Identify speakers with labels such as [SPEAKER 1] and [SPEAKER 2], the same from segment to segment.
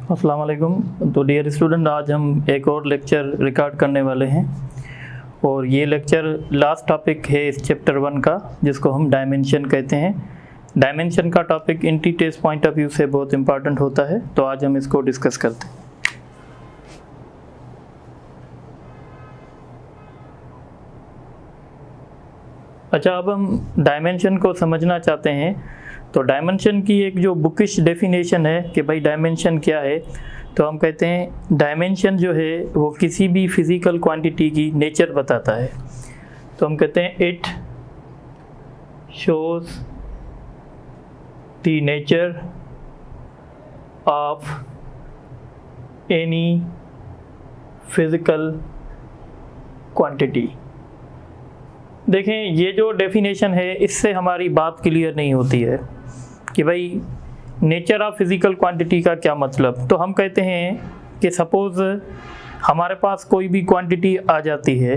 [SPEAKER 1] अस्सलाम वालेकुम। तो डियर स्टूडेंट, आज हम एक और लेक्चर रिकॉर्ड करने वाले हैं और ये लेक्चर लास्ट टॉपिक है इस चैप्टर 1 का, जिसको हम डायमेंशन कहते हैं। डायमेंशन का topic entry test point of view से बहुत इंपॉर्टेंट होता है, तो आज हम इसको डिस्कस करते हैं। अच्छा, अब हम डायमेंशन को समझना चाहते हैं। तो डायमेंशन की एक जो बुकिश डेफिनेशन है कि भाई डायमेंशन क्या है, तो हम कहते हैं डायमेंशन जो है वो किसी भी फिज़िकल क्वांटिटी की नेचर बताता है। तो हम कहते हैं it shows the nature of any physical quantity. देखें, ये जो डेफिनेशन है इससे हमारी बात क्लियर नहीं होती है कि भाई नेचर ऑफ फिज़िकल क्वांटिटी का क्या मतलब। तो हम कहते हैं कि सपोज़ हमारे पास कोई भी क्वांटिटी आ जाती है,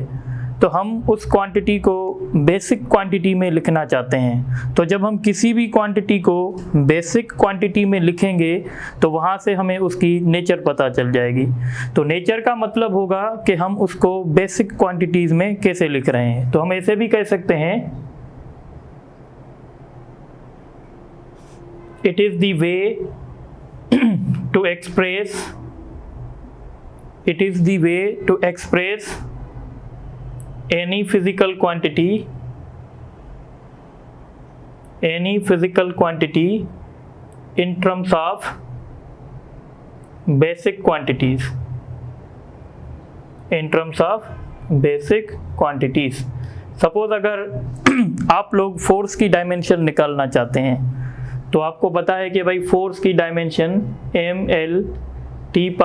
[SPEAKER 1] तो हम उस क्वांटिटी को बेसिक क्वांटिटी में लिखना चाहते हैं। तो जब हम किसी भी क्वांटिटी को बेसिक क्वांटिटी में लिखेंगे तो वहाँ से हमें उसकी नेचर पता चल जाएगी। तो नेचर का मतलब होगा कि हम उसको बेसिक क्वांटिटीज़ में कैसे लिख रहे हैं। तो हम ऐसे भी कह सकते हैं, it is the way to express, it is the way to express any physical quantity in terms of basic quantities, in terms of basic quantities। Suppose अगर आप लोग फोर्स की डायमेंशन निकालना चाहते हैं, तो आपको पता है कि भाई फोर्स की डायमेंशन mL/T⁻⁻²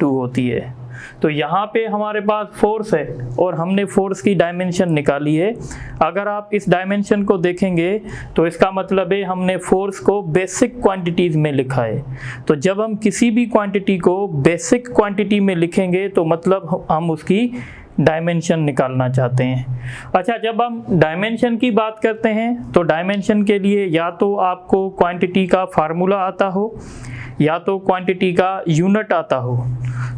[SPEAKER 1] होती है। तो यहाँ पे हमारे पास फोर्स है और हमने फोर्स की डायमेंशन निकाली है। अगर आप इस डायमेंशन को देखेंगे तो इसका मतलब है हमने फोर्स को बेसिक क्वांटिटीज़ में लिखा है। तो जब हम किसी भी क्वांटिटी को बेसिक क्वांटिटी में लिखेंगे तो मतलब हम उसकी डायमेंशन निकालना चाहते हैं। अच्छा, जब हम डायमेंशन की बात करते हैं तो डायमेंशन के लिए या तो आपको क्वांटिटी का फार्मूला आता हो या तो क्वांटिटी का यूनिट आता हो,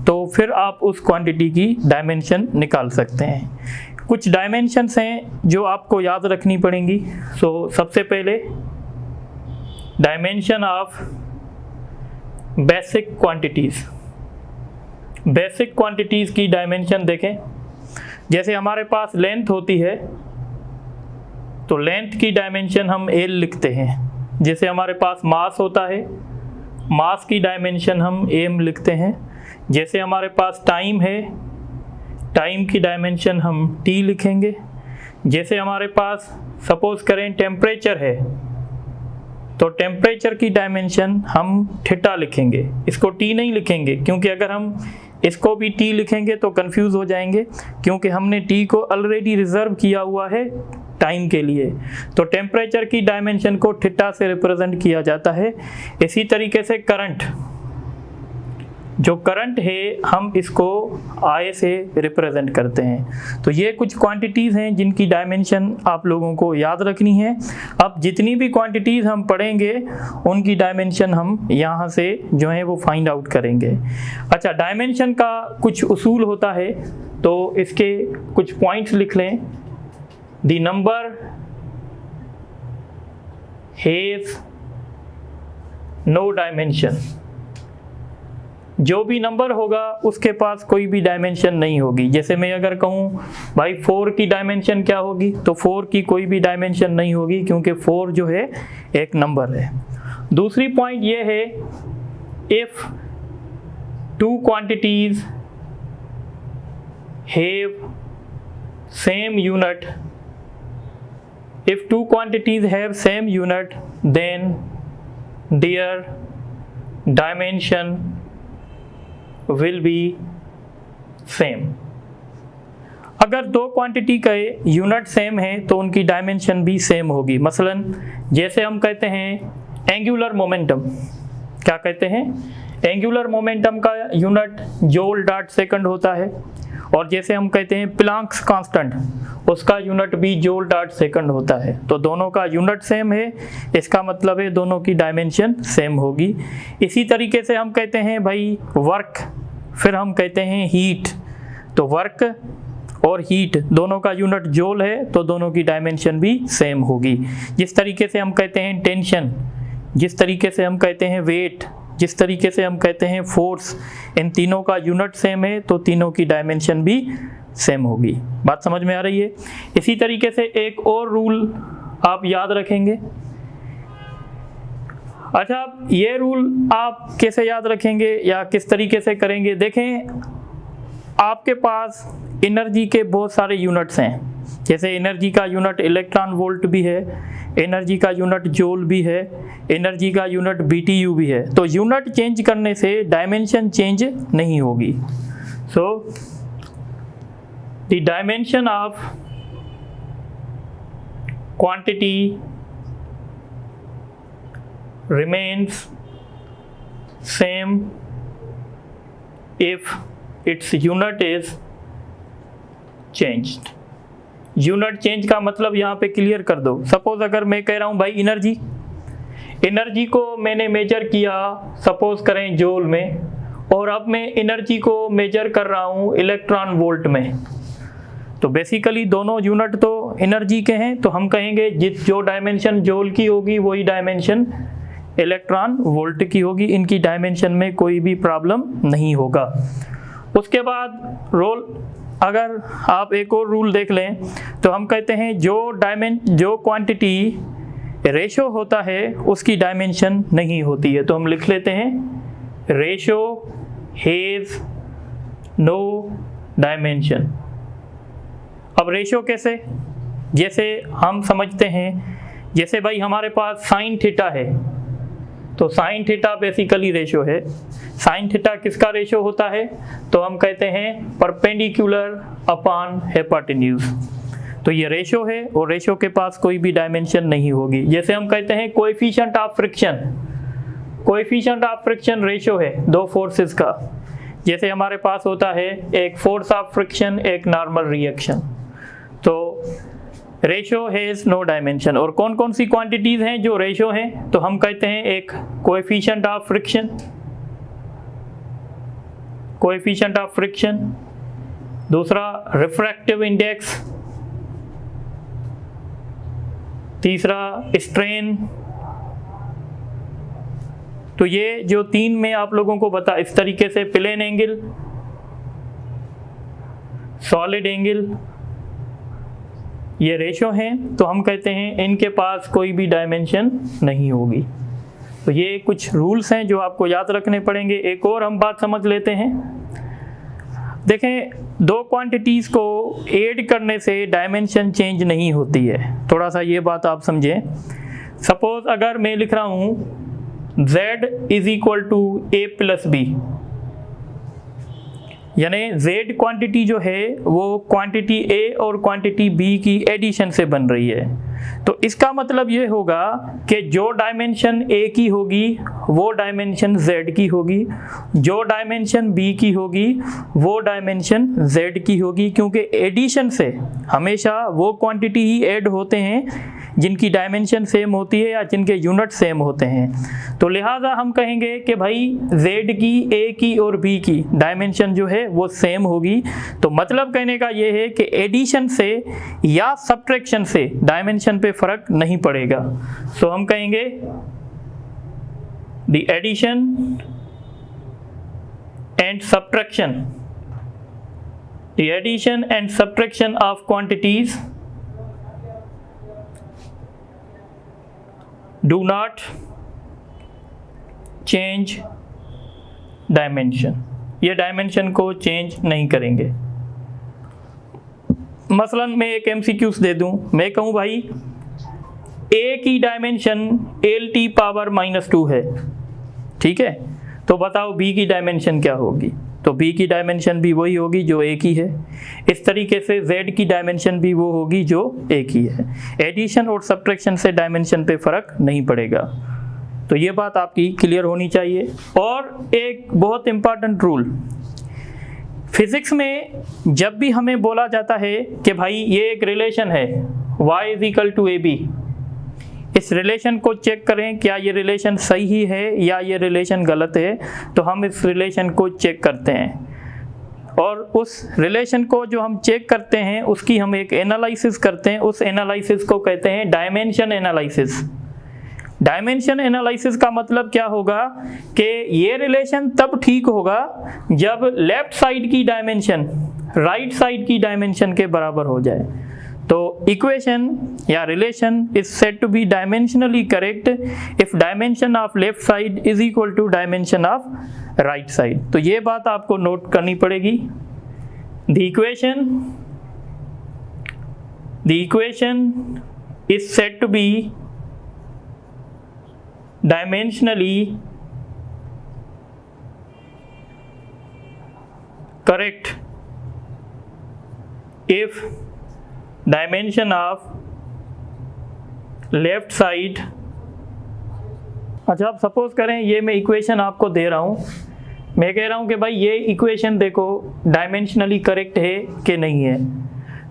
[SPEAKER 1] तो फिर आप उस क्वांटिटी की डायमेंशन निकाल सकते हैं। कुछ डायमेंशंस हैं जो आपको याद रखनी पड़ेंगी। सो सबसे पहले dimension of basic quantities. Basic quantities की डायमेंशन देखें, जैसे हमारे पास लेंथ होती है तो लेंथ की डायमेंशन हम L लिखते हैं। जैसे हमारे पास मास होता है, मास की डायमेंशन हम m लिखते हैं। जैसे हमारे पास टाइम है, टाइम की डायमेंशन हम t लिखेंगे। जैसे हमारे पास सपोज करें टेम्परेचर है, तो टेम्परेचर की डायमेंशन हम थीटा लिखेंगे। इसको t नहीं लिखेंगे, क्योंकि अगर हम इसको भी t लिखेंगे तो कंफ्यूज हो जाएंगे, क्योंकि हमने t को ऑलरेडी रिजर्व किया हुआ है टाइम के लिए। तो टेम्परेचर की डायमेंशन को थीटा से रिप्रेजेंट किया जाता है। इसी तरीके से करंट, जो करंट है हम इसको I से रिप्रेजेंट करते हैं। तो ये कुछ क्वांटिटीज़ हैं जिनकी डायमेंशन आप लोगों को याद रखनी है। अब जितनी भी क्वांटिटीज़ हम पढ़ेंगे उनकी डायमेंशन हम यहाँ से जो है वो फाइंड आउट करेंगे। अच्छा, डायमेंशन का कुछ उसूल होता है, तो इसके कुछ पॉइंट्स लिख लें। The number has no dimension. जो भी नंबर होगा उसके पास कोई भी डायमेंशन नहीं होगी। जैसे मैं अगर कहूँ भाई 4 की डायमेंशन क्या होगी, तो 4 की कोई भी डायमेंशन नहीं होगी, क्योंकि 4 जो है एक नंबर है। दूसरी पॉइंट ये है, if two quantities have same unit, if two quantities have same unit, then their dimension will be same। अगर दो क्वांटिटी का यूनिट सेम है तो उनकी डायमेंशन भी सेम होगी। मसलन जैसे हम कहते हैं एंगुलर मोमेंटम, क्या कहते हैं? एंगुलर मोमेंटम का यूनिट जूल डॉट सेकंड होता है, और जैसे हम कहते हैं प्लांक्स कांस्टेंट, उसका यूनिट भी जूल डॉट सेकंड होता है। तो दोनों का यूनिट सेम है, इसका मतलब है दोनों की डायमेंशन सेम होगी। इसी तरीके से हम कहते हैं भाई वर्क, फिर हम कहते हैं हीट। तो वर्क और हीट दोनों का यूनिट जूल है, तो दोनों की डायमेंशन भी सेम होगी। जिस तरीके से हम कहते हैं टेंशन, जिस तरीके से हम कहते हैं वेट, जिस तरीके से हम कहते हैं फोर्स, इन तीनों का यूनिट सेम है, तो तीनों की डायमेंशन भी सेम होगी। बात समझ में आ रही है? इसी तरीके से एक और रूल आप याद रखेंगे। अच्छा, ये रूल आप कैसे याद रखेंगे या किस तरीके से करेंगे? देखें, आपके पास एनर्जी के बहुत सारे यूनिट्स हैं। जैसे एनर्जी का यूनिट इलेक्ट्रॉन वोल्ट भी है, एनर्जी का यूनिट जूल भी है, एनर्जी का यूनिट BTU भी है। तो यूनिट चेंज करने से डायमेंशन चेंज नहीं होगी। So the dimension of quantity remains same if its unit is changed। Unit change का मतलब यहाँ पे क्लियर कर दो। सपोज अगर मैं कह रहा हूँ भाई एनर्जी को मैंने मेजर किया सपोज करें जूल में, और अब मैं एनर्जी को मेजर कर रहा हूँ इलेक्ट्रॉन वोल्ट में, तो बेसिकली दोनों यूनिट तो एनर्जी के हैं, तो हम कहेंगे जो डायमेंशन जूल की होगी वही डायमेंशन इलेक्ट्रॉन वोल्ट की होगी। इनकी डायमेंशन में कोई भी प्रॉब्लम नहीं होगा। उसके बाद अगर आप एक और रूल देख लें, तो हम कहते हैं जो क्वांटिटी रेशो होता है उसकी डायमेंशन नहीं होती है। तो हम लिख लेते हैं रेशो हैज़ नो डायमेंशन। अब रेशो कैसे? जैसे हम समझते हैं, जैसे भाई हमारे पास साइन थीटा है, तो साइन थीटा बेसिकली रेशो है। साइन थीटा किसका रेशो होता है? तो हम कहते हैं परपेंडिकुलर अपॉन हाइपोटेन्यूज। तो ये रेशो है, और रेशो के पास कोई भी डायमेंशन नहीं होगी। जैसे हम कहते हैं coefficient of friction, coefficient of friction ratio है दो फोर्सेस का। जैसे हमारे पास होता है एक फोर्स ऑफ फ्रिक्शन, एक नॉर्मल रिएक्शन। तो रेशो हैज़ नो डायमेंशन। और कौन कौन सी क्वांटिटीज हैं जो रेशो हैं? तो हम कहते हैं एक coefficient of friction, coefficient of friction, दूसरा रिफ्रैक्टिव इंडेक्स, तीसरा स्ट्रेन। तो ये जो तीन में आप लोगों को बता, इस तरीके से प्लेन एंगल, सॉलिड एंगल, ये रेशो हैं। तो हम कहते हैं इनके पास कोई भी डायमेंशन नहीं होगी। तो ये कुछ रूल्स हैं जो आपको याद रखने पड़ेंगे। एक और हम बात समझ लेते हैं। देखें, दो क्वांटिटीज़ को ऐड करने से डायमेंशन चेंज नहीं होती है। थोड़ा सा ये बात आप समझें। सपोज अगर मैं लिख रहा हूँ Z is equal to A plus B, यानी Z क्वांटिटी जो है वो क्वांटिटी A और क्वांटिटी B की एडिशन से बन रही है। तो इसका मतलब ये होगा कि जो डायमेंशन A की होगी वो डायमेंशन Z की होगी, जो डायमेंशन B की होगी वो डायमेंशन Z की होगी, क्योंकि एडिशन से हमेशा वो क्वांटिटी ही ऐड होते हैं जिनकी डायमेंशन सेम होती है या जिनके यूनिट सेम होते हैं। तो लिहाजा हम कहेंगे कि भाई Z की, A की और B की डायमेंशन जो है वो सेम होगी। तो मतलब कहने का ये है कि एडिशन से या सब्ट्रैक्शन से डायमेंशन पे फर्क नहीं पड़ेगा। सो हम कहेंगे the addition and subtraction, the addition and subtraction of quantities do not change dimension। ये डायमेंशन को चेंज नहीं करेंगे। मसलन मैं एक MCQs दे दूं, मैं कहूं भाई A की डायमेंशन LT पावर -2 है, ठीक है? तो बताओ B की डायमेंशन क्या होगी? तो B की डायमेंशन भी वही होगी जो A की है। इस तरीके से Z की डायमेंशन भी वो होगी जो A की है। एडिशन और सब्ट्रैक्शन से डायमेंशन पे फर्क नहीं पड़ेगा। तो ये बात आपकी क्लियर होनी चाहिए। और एक बहुत इम्पॉर्टेंट रूल, फिजिक्स में जब भी हमें बोला जाता है कि भाई ये एक रिलेशन है y = AB, इस रिलेशन को चेक करें क्या ये रिलेशन सही है या ये रिलेशन गलत है, तो हम इस रिलेशन को चेक करते हैं और उस रिलेशन को जो हम चेक करते हैं उसकी हम एक एनालिसिस करते हैं। उस एनालिसिस को कहते हैं डायमेंशन एनालिसिस। डायमेंशन एनालिसिस का मतलब क्या होगा कि ये रिलेशन तब ठीक होगा जब लेफ्ट साइड की डायमेंशन राइट साइड की डायमेंशन के बराबर हो जाए। तो इक्वेशन या relation is said to be dimensionally correct if dimension of left side is equal to dimension of right side. तो ये बात आपको नोट करनी पड़ेगी। The equation is said to be dimensionally correct if dimension of left side, अच्छा आप suppose करें ये मैं इक्वेशन आपको दे रहा हूँ, मैं कह रहा हूँ कि भाई ये इक्वेशन देखो डायमेंशनली करेक्ट है कि नहीं है।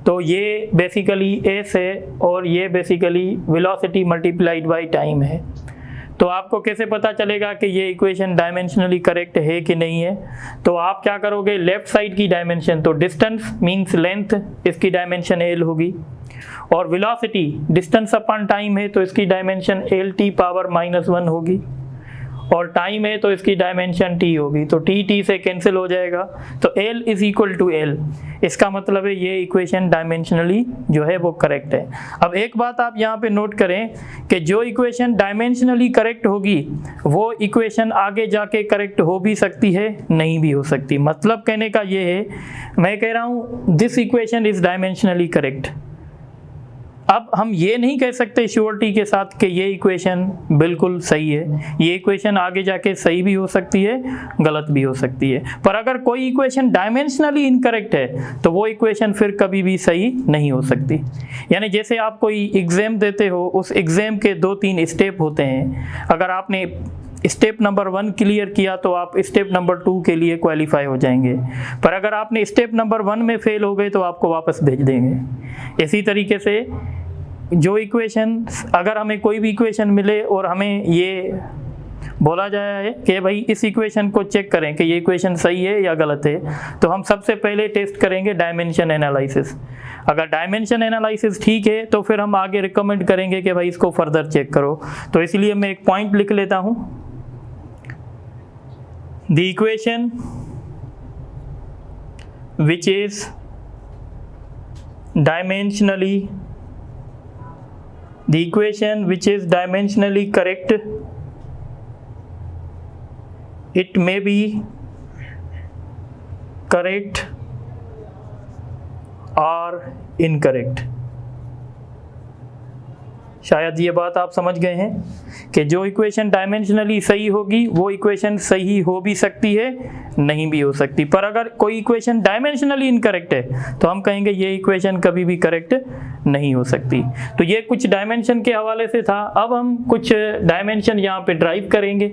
[SPEAKER 1] तो ये बेसिकली एस है और ये basically velocity multiplied by time है। तो आपको कैसे पता चलेगा कि ये इक्वेशन डायमेंशनली करेक्ट है कि नहीं है? तो आप क्या करोगे, लेफ्ट साइड की डायमेंशन, तो डिस्टेंस मींस लेंथ, इसकी डायमेंशन एल होगी, और वेलोसिटी डिस्टेंस अपॉन टाइम है तो इसकी डायमेंशन LT⁻⁻1 होगी, और टाइम है तो इसकी डायमेंशन t होगी। तो t से कैंसिल हो जाएगा, तो L = L। इसका मतलब है ये इक्वेशन डायमेंशनली जो है वो करेक्ट है। अब एक बात आप यहाँ पे नोट करें कि जो इक्वेशन डायमेंशनली करेक्ट होगी वो इक्वेशन आगे जाके करेक्ट हो भी सकती है, नहीं भी हो सकती। मतलब कहने का ये है, मैं कह रहा हूँ this equation is dimensionally correct. अब हम ये नहीं कह सकते श्योरिटी के साथ कि ये इक्वेशन बिल्कुल सही है। ये इक्वेशन आगे जाके सही भी हो सकती है, गलत भी हो सकती है। पर अगर कोई इक्वेशन डायमेंशनली इनकरेक्ट है तो वो इक्वेशन फिर कभी भी सही नहीं हो सकती। यानी जैसे आप कोई एग्जाम देते हो, उस एग्जाम के 2-3 स्टेप होते हैं। अगर आपने स्टेप नंबर 1 क्लियर किया तो आप स्टेप नंबर 2 के लिए क्वालिफाई हो जाएंगे, पर अगर आपने स्टेप नंबर 1 में फेल हो गए तो आपको वापस भेज देंगे। इसी तरीके से जो इक्वेशन, अगर हमें कोई भी इक्वेशन मिले और हमें ये बोला जाए कि भाई इस इक्वेशन को चेक करें कि ये इक्वेशन सही है या गलत है, तो हम सबसे पहले टेस्ट करेंगे डायमेंशन एनालिसिस। अगर डायमेंशन एनालिसिस ठीक है तो फिर हम आगे रिकमेंड करेंगे कि भाई इसको फर्दर चेक करो। तो इसलिए मैं एक पॉइंट लिख लेता हूँ, the equation which is dimensionally correct, it may be correct or incorrect। शायद ये बात आप समझ गए हैं कि जो इक्वेशन डायमेंशनली सही होगी वो इक्वेशन सही हो भी सकती है, नहीं भी हो सकती। पर अगर कोई इक्वेशन डायमेंशनली इनकरेक्ट है तो हम कहेंगे ये इक्वेशन कभी भी करेक्ट नहीं हो सकती। तो ये कुछ डायमेंशन के हवाले से था। अब हम कुछ डायमेंशन यहाँ पे ड्राइव करेंगे।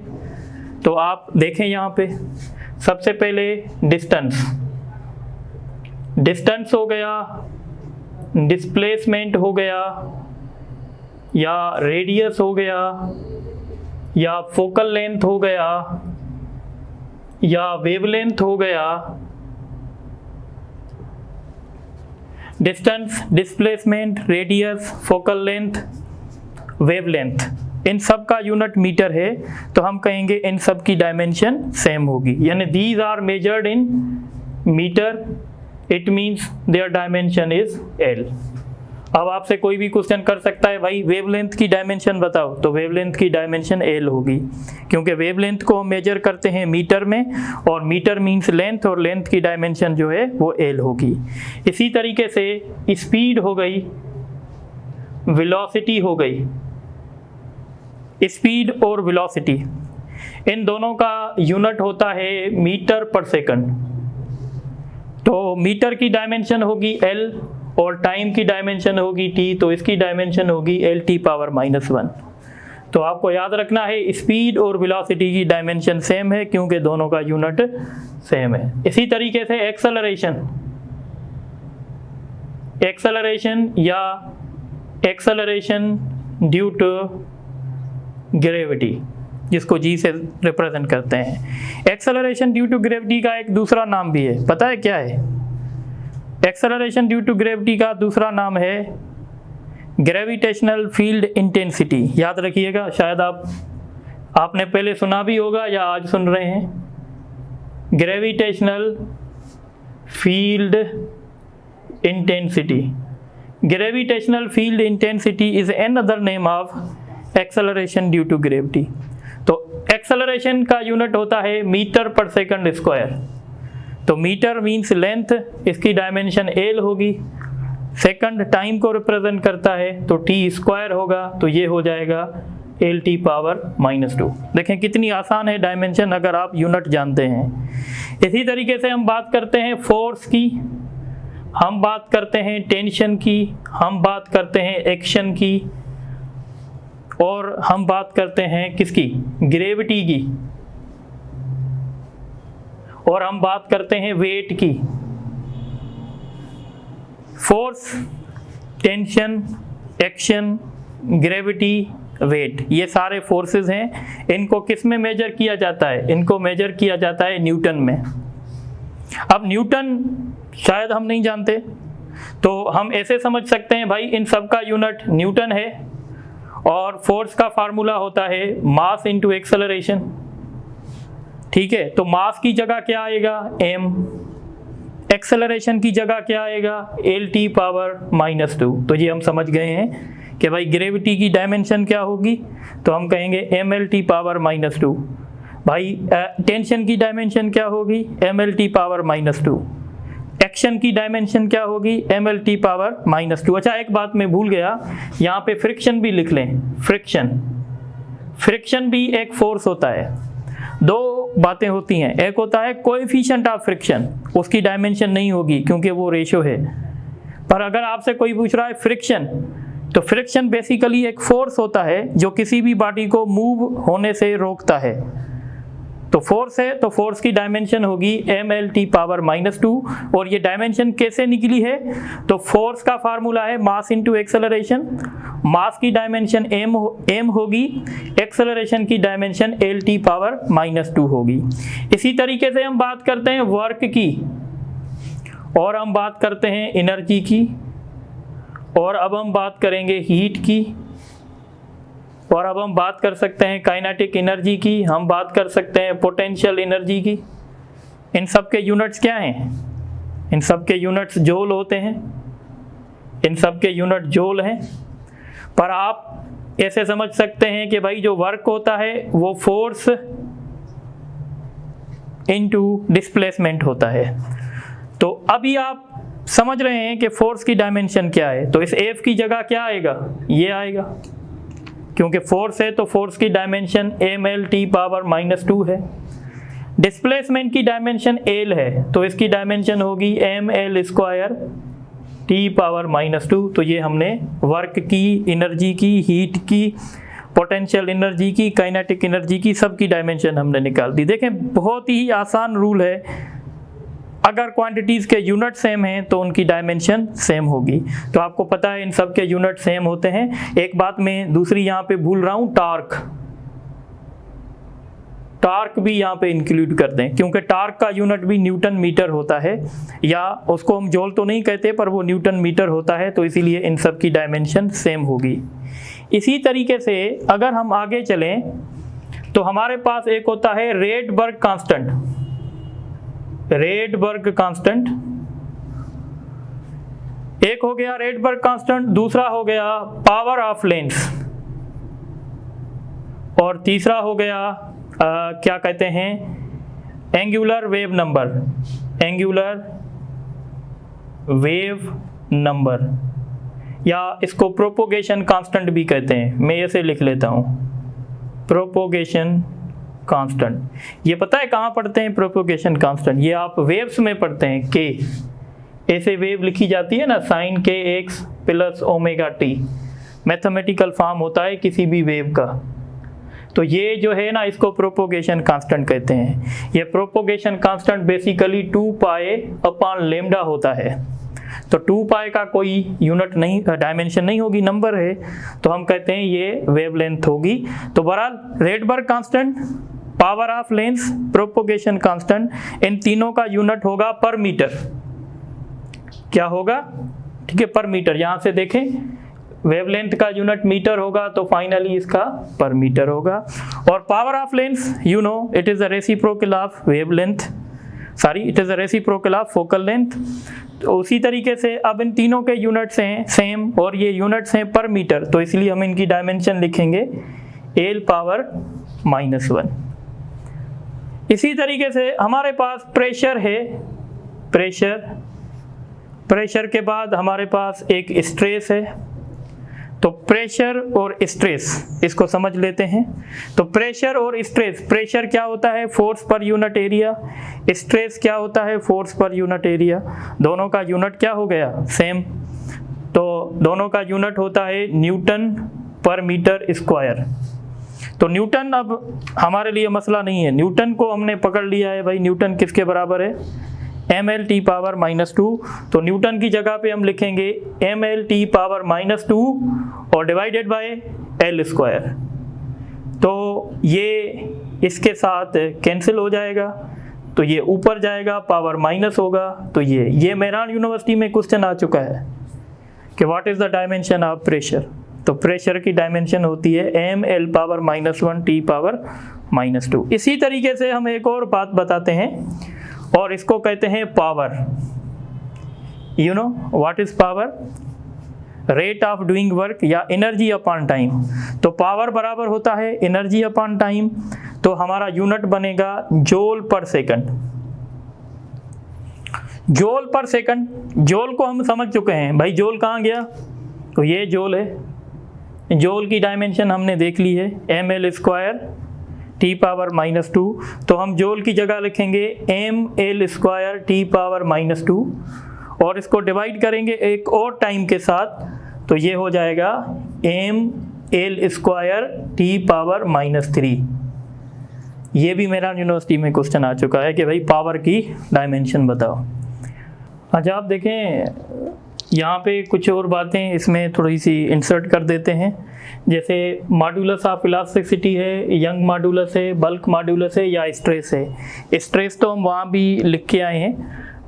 [SPEAKER 1] तो आप देखें यहाँ पे सबसे पहले डिस्टेंस हो गया, डिस्प्लेसमेंट हो गया, या रेडियस हो गया, या फोकल लेंथ हो गया, या वेवलेंथ हो गया। Distance, displacement, radius, focal length, wavelength, इन सब का यूनिट मीटर है, तो हम कहेंगे इन सब की डायमेंशन सेम होगी। यानी these are measured in metre, it means their dimension is L। अब आपसे कोई भी क्वेश्चन कर सकता है भाई वेवलेंथ की डायमेंशन बताओ, तो वेवलेंथ की डायमेंशन L होगी, क्योंकि वेवलेंथ को हम मेजर करते हैं मीटर में, और मीटर मींस लेंथ, और लेंथ की डायमेंशन जो है वो L होगी। इसी तरीके से स्पीड हो गई, वेलोसिटी हो गई। स्पीड और वेलोसिटी इन दोनों का यूनिट होता है मीटर पर सेकंड। तो मीटर की डायमेंशन होगी L और टाइम की डायमेंशन होगी T, तो इसकी डायमेंशन होगी LT⁻⁻1। तो आपको याद रखना है स्पीड और वेलोसिटी की डायमेंशन सेम है क्योंकि दोनों का यूनिट सेम है। इसी तरीके से एक्सेलरेशन ड्यू टू ग्रेविटी, जिसको जी से रिप्रेजेंट करते हैं। एक्सेलरेशन ड्यू टू ग्रेविटी का एक दूसरा नाम भी है, पता है क्या है? एक्सेलरेशन ड्यू टू ग्रेविटी का दूसरा नाम है ग्रेविटेशनल फील्ड इंटेंसिटी। याद रखिएगा, शायद आपने पहले सुना भी होगा या आज सुन रहे हैं। Gravitational field intensity, gravitational field intensity is another name of acceleration due to gravity. तो एक्सेलरेशन का यूनिट होता है मीटर पर सेकंड स्क्वायर। तो मीटर मीन्स लेंथ, इसकी डायमेंशन एल होगी। सेकंड टाइम को रिप्रेजेंट करता है तो टी स्क्वायर होगा, तो ये हो जाएगा एल टी पावर -2। देखें कितनी आसान है डायमेंशन अगर आप यूनिट जानते हैं। इसी तरीके से हम बात करते हैं फोर्स की, हम बात करते हैं टेंशन की, हम बात करते हैं एक्शन की, और हम बात करते हैं किसकी? ग्रेविटी की, और हम बात करते हैं वेट की। Force, tension, action, gravity, weight, ये सारे फोर्सेस हैं। इनको किस में मेजर किया जाता है? इनको मेजर किया जाता है न्यूटन में। अब न्यूटन शायद हम नहीं जानते, तो हम ऐसे समझ सकते हैं भाई इन सब का यूनिट न्यूटन है, और फोर्स का फार्मूला होता है मास इंटू एक्सेलरेशन। ठीक है, तो मास की जगह क्या आएगा? m। एक्सेलरेशन की जगह क्या आएगा? L T power -2। तो ये हम समझ गए हैं कि भाई ग्रेविटी की डायमेंशन क्या होगी, तो हम कहेंगे एम एल टी पावर -2। भाई टेंशन की डायमेंशन क्या होगी? M L T power -2। Action की डायमेंशन क्या होगी? M L T power -2। अच्छा, एक बात मैं भूल गया, यहाँ पे फ्रिक्शन भी लिख लें। फ्रिक्शन भी एक फोर्स होता है। दो बातें होती हैं, एक होता है कोएफिशिएंट ऑफ फ्रिक्शन, उसकी डायमेंशन नहीं होगी क्योंकि वो रेशो है। पर अगर आपसे कोई पूछ रहा है फ्रिक्शन, तो फ्रिक्शन बेसिकली एक फोर्स होता है जो किसी भी बॉडी को मूव होने से रोकता है। तो फोर्स है, तो फोर्स की डायमेंशन होगी एम एल टी पावर -2। और ये डायमेंशन कैसे निकली है? तो फोर्स का फार्मूला है मास इंटू एक्सेलरेशन। मास की डायमेंशन m होगी, एक्सेलरेशन की डायमेंशन एल टी पावर -2 होगी। इसी तरीके से हम बात करते हैं वर्क की, और हम बात करते हैं एनर्जी की, और अब हम बात करेंगे हीट की, और अब हम बात कर सकते हैं काइनेटिक एनर्जी की, हम बात कर सकते हैं पोटेंशियल एनर्जी की। इन सब के यूनिट्स क्या हैं? इन सब के यूनिट्स जूल होते हैं, इन सब के यूनिट जूल हैं। पर आप ऐसे समझ सकते हैं कि भाई जो वर्क होता है वो फोर्स इनटू डिस्प्लेसमेंट होता है। तो अभी आप समझ रहे हैं कि फोर्स की डायमेंशन क्या है, तो इस एफ की जगह क्या आएगा? ये आएगा, क्योंकि फोर्स है तो फोर्स की dimension M L T power -2 है। डिस्प्लेसमेंट की डायमेंशन एल है, तो इसकी डायमेंशन होगी M L square T power -2। तो ये हमने वर्क की, एनर्जी की, हीट की, पोटेंशियल एनर्जी की, काइनेटिक एनर्जी की, सब की डायमेंशन हमने निकाल दी। देखें बहुत ही आसान रूल है, अगर क्वांटिटीज़ के यूनिट सेम हैं तो उनकी डायमेंशन सेम होगी। तो आपको पता है इन सब के यूनिट सेम होते हैं। एक बात मैं दूसरी यहाँ पे भूल रहा हूँ, टार्क भी यहाँ पे इंक्लूड कर दें, क्योंकि टार्क का यूनिट भी न्यूटन मीटर होता है, या उसको हम जूल तो नहीं कहते पर वो न्यूटन मीटर होता है, तो इसीलिए इन सब की डायमेंशन सेम होगी। इसी तरीके से अगर हम आगे चलें तो हमारे पास एक होता है रेडबर्ग कांस्टेंट। रेडबर्ग कांस्टेंट एक हो गया, रेडबर्ग कांस्टेंट। दूसरा हो गया पावर ऑफ लेंस, और तीसरा हो गया क्या कहते हैं, angular wave number. Angular wave number, या इसको प्रोपोगेशन कांस्टेंट भी कहते हैं। मैं ऐसे लिख लेता हूं, प्रोपोगेशन कांस्टेंट। ये पता है कहाँ पढ़ते हैं प्रोपोगेशन कांस्टेंट? ये आप वेव्स में पढ़ते हैं। के ऐसे वेव लिखी जाती है ना, साइन के x plus omega T, mathematical form होता है किसी भी वेव का। तो ये जो है ना, इसको प्रोपोगेशन कांस्टेंट कहते हैं। ये propagation constant basically 2 pi upon lambda होता है। तो 2 पाई का कोई यूनिट नहीं, डायमेंशन नहीं होगी, नंबर है, तो हम कहते हैं ये वेवलेंथ होगी। तो बहरहाल Rydberg constant, power of lens, propagation constant, इन तीनों का यूनिट होगा पर मीटर। क्या होगा? ठीक है, पर मीटर। यहाँ से देखें, वेवलेंथ का यूनिट मीटर होगा, तो फाइनली इसका पर मीटर होगा। और power of lens, you know, it is the reciprocal of wavelength, sorry, it is the reciprocal of focal length. तो उसी तरीके से अब इन तीनों के यूनिट्स हैं सेम, और ये यूनिट्स हैं पर मीटर, तो इसलिए हम इनकी डायमेंशन लिखेंगे l पावर -1। इसी तरीके से हमारे पास प्रेशर है, प्रेशर के बाद हमारे पास एक स्ट्रेस है। तो प्रेशर और स्ट्रेस, इसको समझ लेते हैं। तो प्रेशर और स्ट्रेस, प्रेशर क्या होता है? Force per unit area. Stress क्या होता है? Force per unit area. दोनों का यूनिट क्या हो गया? सेम। तो दोनों का यूनिट होता है न्यूटन पर मीटर स्क्वायर। तो न्यूटन अब हमारे लिए मसला नहीं है, न्यूटन को हमने पकड़ लिया है भाई। न्यूटन किसके बराबर है? ml power -2। तो न्यूटन की जगह पे हम लिखेंगे ml पावर -2 और डिवाइडेड बाय l स्क्वायर। तो ये इसके साथ कैंसिल हो जाएगा, तो ये ऊपर जाएगा, पावर माइनस होगा। तो ये मेरान यूनिवर्सिटी में क्वेश्चन आ चुका है कि what is the dimension of pressure. तो प्रेशर की डायमेंशन होती है ml पावर -1 t पावर -2। इसी तरीके से हम एक और बात बताते हैं, और इसको कहते हैं power. You know what is power? Rate of doing work या एनर्जी अपॉन टाइम। तो पावर बराबर होता है एनर्जी अपॉन टाइम। तो हमारा यूनिट बनेगा जूल पर सेकंड। जूल पर सेकंड, जूल को हम समझ चुके हैं भाई, जूल कहाँ गया? तो ये जूल है। जूल की डायमेंशन हमने देख ली है, ml स्क्वायर t पावर -2। तो हम जूल की जगह लिखेंगे ml स्क्वायर t पावर -2, और इसको डिवाइड करेंगे एक और टाइम के साथ, तो ये हो जाएगा ml स्क्वायर t पावर -3। ये भी मेरा यूनिवर्सिटी में क्वेश्चन आ चुका है कि भाई पावर की डायमेंशन बताओ। अच्छा, आप देखें यहाँ पे कुछ और बातें इसमें थोड़ी सी इंसर्ट कर देते हैं, जैसे मॉड्यूलस ऑफ इलास्टिसिटी है, यंग मॉड्यूलस है, बल्क मॉड्यूलस है, या स्ट्रेस है। स्ट्रेस तो हम वहाँ भी लिख के आए हैं।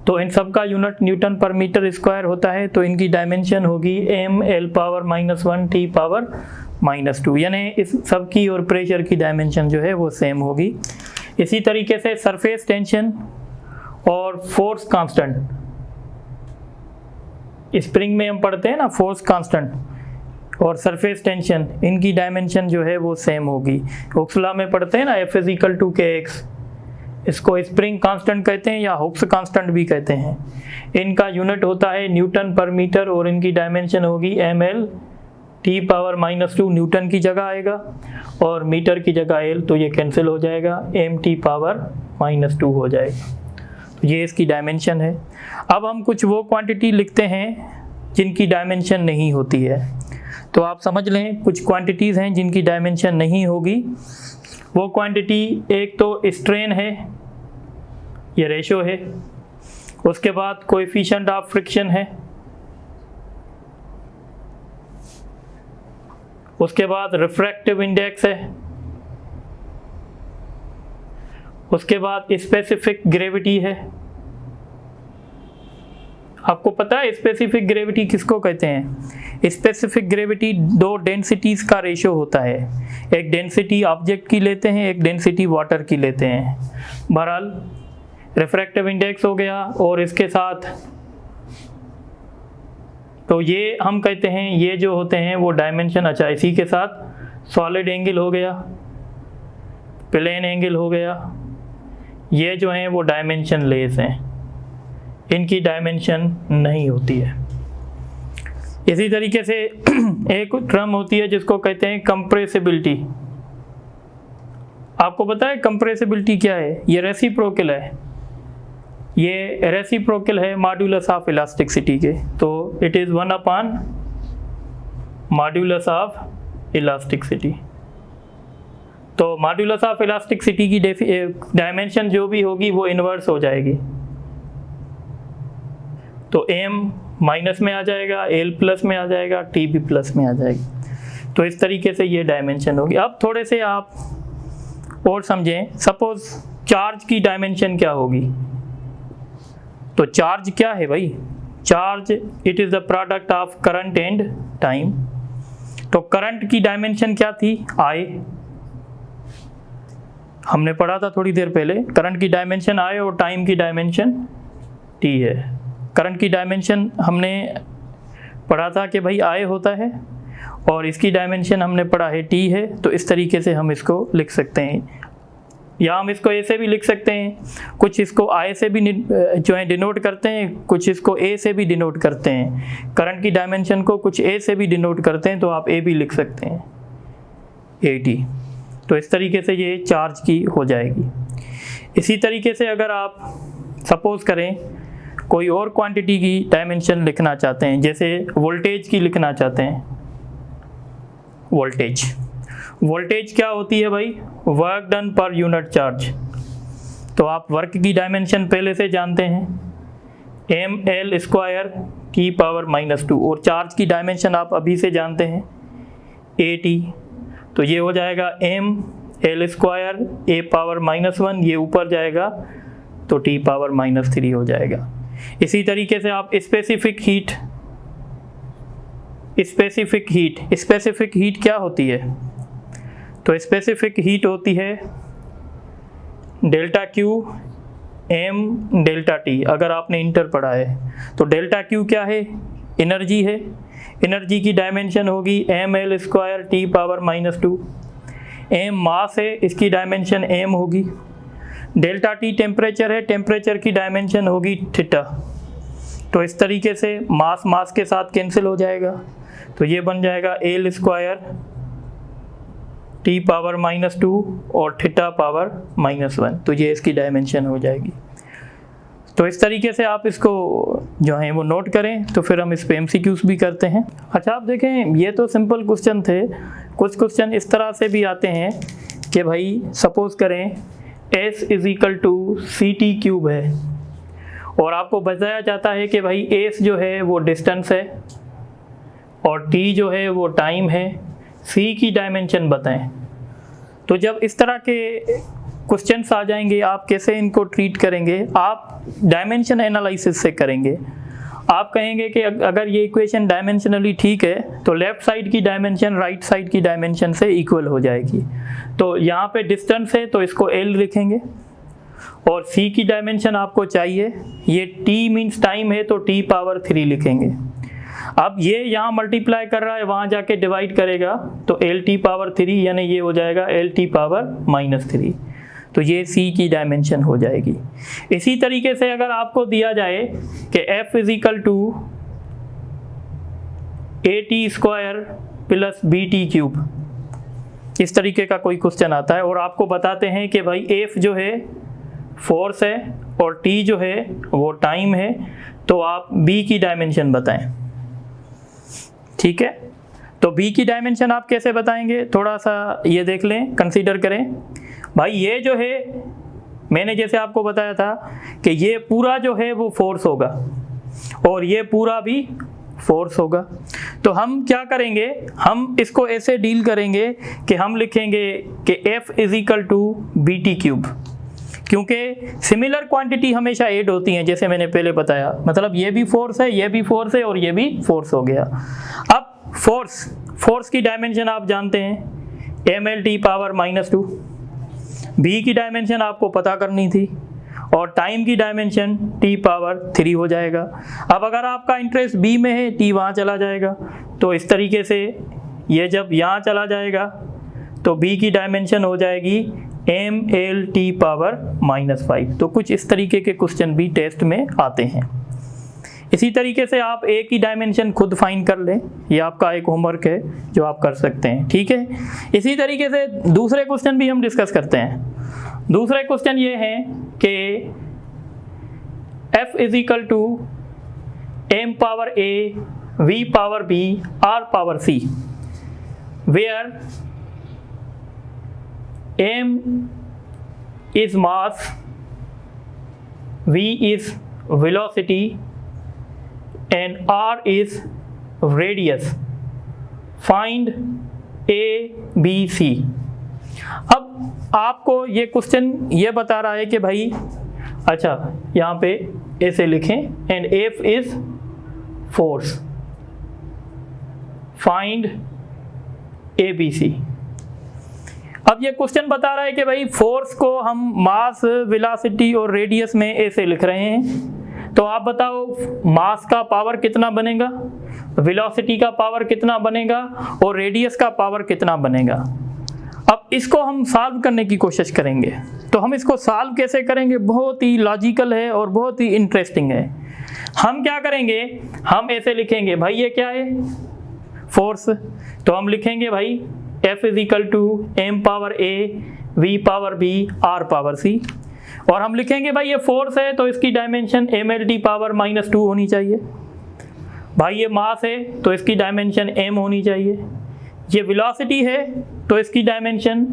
[SPEAKER 1] तो इन सब का यूनिट न्यूटन पर मीटर स्क्वायर होता है। तो इनकी डायमेंशन होगी ml पावर -1 t पावर -2, यानी इस सब की और प्रेशर की डायमेंशन जो है वो सेम होगी। इसी तरीके से सरफेस टेंशन और फोर्स कांस्टेंट, स्प्रिंग में हम पढ़ते हैं ना फोर्स कांस्टेंट और सरफेस टेंशन, इनकी डायमेंशन जो है वो सेम होगी। हुक्सला में पढ़ते हैं ना F = kx, इसको स्प्रिंग कांस्टेंट कहते हैं या हुक्स कांस्टेंट भी कहते हैं। इनका यूनिट होता है न्यूटन पर मीटर, और इनकी डायमेंशन होगी ml t पावर -2, न्यूटन की जगह आएगा, और मीटर की जगह l, तो ये कैंसिल हो जाएगा, mt पावर -2 हो जाएगा। ये इसकी डायमेंशन है। अब हम कुछ वो क्वांटिटी लिखते हैं जिनकी डायमेंशन नहीं होती है। तो आप समझ लें, कुछ क्वांटिटीज़ हैं जिनकी डायमेंशन नहीं होगी। वो क्वांटिटी एक तो स्ट्रेन है, ये रेशो है। उसके बाद कोएफिशिएंट ऑफ फ्रिक्शन है। उसके बाद रिफ्रैक्टिव इंडेक्स है। उसके बाद स्पेसिफिक ग्रेविटी है। आपको पता है स्पेसिफिक ग्रेविटी किसको कहते हैं? स्पेसिफिक ग्रेविटी दो डेंसिटीज का रेशियो होता है, एक डेंसिटी ऑब्जेक्ट की लेते हैं, एक डेंसिटी वाटर की लेते हैं। बहरहाल रिफ्रैक्टिव इंडेक्स हो गया, और इसके साथ तो ये हम कहते हैं ये जो होते हैं वो डायमेंशन। अच्छा, इसी के साथ सॉलिड एंगल हो गया, प्लेन एंगल हो गया, ये जो हैं वो डायमेंशन लेस हैं, इनकी डायमेंशन नहीं होती है। इसी तरीके से एक टर्म होती है जिसको कहते हैं कंप्रेसिबिलिटी। आपको पता है कंप्रेसिबिलिटी क्या है? ये रेसिप्रोकल है, ये रेसिप्रोकल है मॉड्यूलस ऑफ इलास्टिसिटी के। तो इट इज़ 1/मॉड्यूलस ऑफ इलास्टिसिटी। तो मॉड्यूलस ऑफ इलास्टिसिटी की डायमेंशन जो भी होगी वो इन्वर्स हो जाएगी। तो m माइनस में आ जाएगा, l प्लस में आ जाएगा, t भी प्लस में आ जाएगी। तो इस तरीके से ये डायमेंशन होगी। अब थोड़े से आप और समझें, सपोज चार्ज की डायमेंशन क्या होगी। तो चार्ज क्या है भाई? Charge it is the product of current and time. तो करंट की डायमेंशन क्या थी? I। हमने पढ़ा था थोड़ी देर पहले, करंट की डायमेंशन I और टाइम की डायमेंशन T है। करंट की डायमेंशन हमने पढ़ा था कि भाई I होता है और इसकी डायमेंशन हमने पढ़ा है T है। तो इस तरीके से हम इसको लिख सकते हैं, या हम इसको A से भी लिख सकते हैं, कुछ इसको I से भी जो है डिनोट करते हैं, कुछ इसको A से भी डिनोट करते हैं। करंट की डायमेंशन को कुछ A से भी डिनोट करते हैं, तो आप A भी लिख सकते हैं, AT। तो इस तरीके से ये चार्ज की हो जाएगी। इसी तरीके से अगर आप सपोज करें कोई और क्वांटिटी की डायमेंशन लिखना चाहते हैं, जैसे वोल्टेज की लिखना चाहते हैं, वोल्टेज क्या होती है भाई? Work done per unit charge. तो आप वर्क की डायमेंशन पहले से जानते हैं, ml स्क्वायर t पावर -2, और चार्ज की डायमेंशन आप अभी से जानते हैं, AT। तो ये हो जाएगा ml स्क्वायर a पावर -1, ये ऊपर जाएगा तो t पावर -3 हो जाएगा। इसी तरीके से आप स्पेसिफिक हीट क्या होती है? तो स्पेसिफिक हीट होती है delta Q m delta T। अगर आपने इंटर पढ़ा है तो डेल्टा Q क्या है? एनर्जी है। एनर्जी की डायमेंशन होगी ml square t power -2। m मास है, इसकी डायमेंशन m होगी। डेल्टा T टेम्परेचर है, टेम्परेचर की डायमेंशन होगी थीटा। तो इस तरीके से मास के साथ कैंसिल हो जाएगा, तो ये बन जाएगा l स्क्वायर t पावर -2 और थीटा पावर -1। तो ये इसकी डायमेंशन हो जाएगी। तो इस तरीके से आप इसको जो है वो नोट करें, तो फिर हम इस पे MCQs भी करते हैं। अच्छा, आप देखें, ये तो सिंपल क्वेश्चन थे। कुछ क्वेश्चन इस तरह से भी आते हैं कि भाई सपोज करें S = CT³ है और आपको बताया जाता है कि भाई S जो है वो डिस्टेंस है और T जो है वो टाइम है, C की डायमेंशन बताएं। तो जब इस तरह के क्वेश्चंस आ जाएंगे, आप कैसे इनको ट्रीट करेंगे? आप डायमेंशन एनालिसिस से करेंगे। आप कहेंगे कि अगर ये इक्वेशन डायमेंशनली ठीक है तो लेफ्ट साइड की डायमेंशन राइट साइड की डायमेंशन से इक्वल हो जाएगी। तो यहाँ पे डिस्टेंस है तो इसको L लिखेंगे, और C की डायमेंशन आपको चाहिए, ये T मीन्स टाइम है तो T पावर 3 लिखेंगे। अब ये यहाँ मल्टीप्लाई कर रहा है, वहाँ जाके डिवाइड करेगा तो LT पावर 3, यानी ये हो जाएगा LT पावर -3। तो ये C की डायमेंशन हो जाएगी। इसी तरीके से अगर आपको दिया जाए कि F = AT square plus BT³, इस तरीके का कोई क्वेश्चन आता है और आपको बताते हैं कि भाई F जो है फोर्स है और T जो है वो टाइम है, तो आप B की डायमेंशन बताएं। ठीक है, तो B की डायमेंशन आप कैसे बताएंगे? थोड़ा सा ये देख लें, कंसीडर करें। भाई ये जो है, मैंने जैसे आपको बताया था कि ये पूरा जो है वो फोर्स होगा और ये पूरा भी फोर्स होगा। तो हम क्या करेंगे, हम इसको ऐसे डील करेंगे कि हम लिखेंगे कि F = BT³, क्योंकि सिमिलर क्वांटिटी हमेशा ऐड होती हैं, जैसे मैंने पहले बताया। मतलब ये भी फोर्स है, ये भी फोर्स है और ये भी फोर्स हो गया। अब फोर्स की डायमेंशन आप जानते हैं, ml पावर -2। B की डायमेंशन आपको पता करनी थी और टाइम की डायमेंशन T पावर 3 हो जाएगा। अब अगर आपका इंटरेस्ट B में है, T वहाँ चला जाएगा। तो इस तरीके से ये जब यहाँ चला जाएगा तो B की डायमेंशन हो जाएगी ml पावर -5। तो कुछ इस तरीके के क्वेश्चन भी टेस्ट में आते हैं। इसी तरीके से आप A की डायमेंशन खुद फाइंड कर लें, ये आपका एक होमवर्क है जो आप कर सकते हैं। ठीक है, इसी तरीके से दूसरे क्वेश्चन भी हम डिस्कस करते हैं। दूसरे क्वेश्चन ये हैं कि F = m power A, V power B, R power C, where m is mass, v is velocity and r is radius. Find a b c. अब आपको ये क्वेश्चन ये बता रहा है कि भाई अच्छा यहाँ पे ऐसे लिखें and F is force, find ABC. अब ये क्वेश्चन बता रहा है कि भाई फोर्स को हम मास, वेलोसिटी और रेडियस में ऐसे लिख रहे हैं, तो आप बताओ मास का पावर कितना बनेगा, वेलोसिटी का पावर कितना बनेगा और रेडियस का पावर कितना बनेगा। अब इसको हम सॉल्व करने की कोशिश करेंगे। तो हम इसको सॉल्व कैसे करेंगे, बहुत ही लॉजिकल है और बहुत ही इंटरेस्टिंग है। हम क्या करेंगे, हम ऐसे लिखेंगे भाई ये क्या है, फोर्स, तो हम लिखेंगे भाई F is equal to m power a, v power b, r power c। और हम लिखेंगे भाई ये फोर्स है तो इसकी डायमेंशन mlt पावर -2 होनी चाहिए। भाई ये मास है तो इसकी डायमेंशन m होनी चाहिए। ये वेलोसिटी है तो इसकी डायमेंशन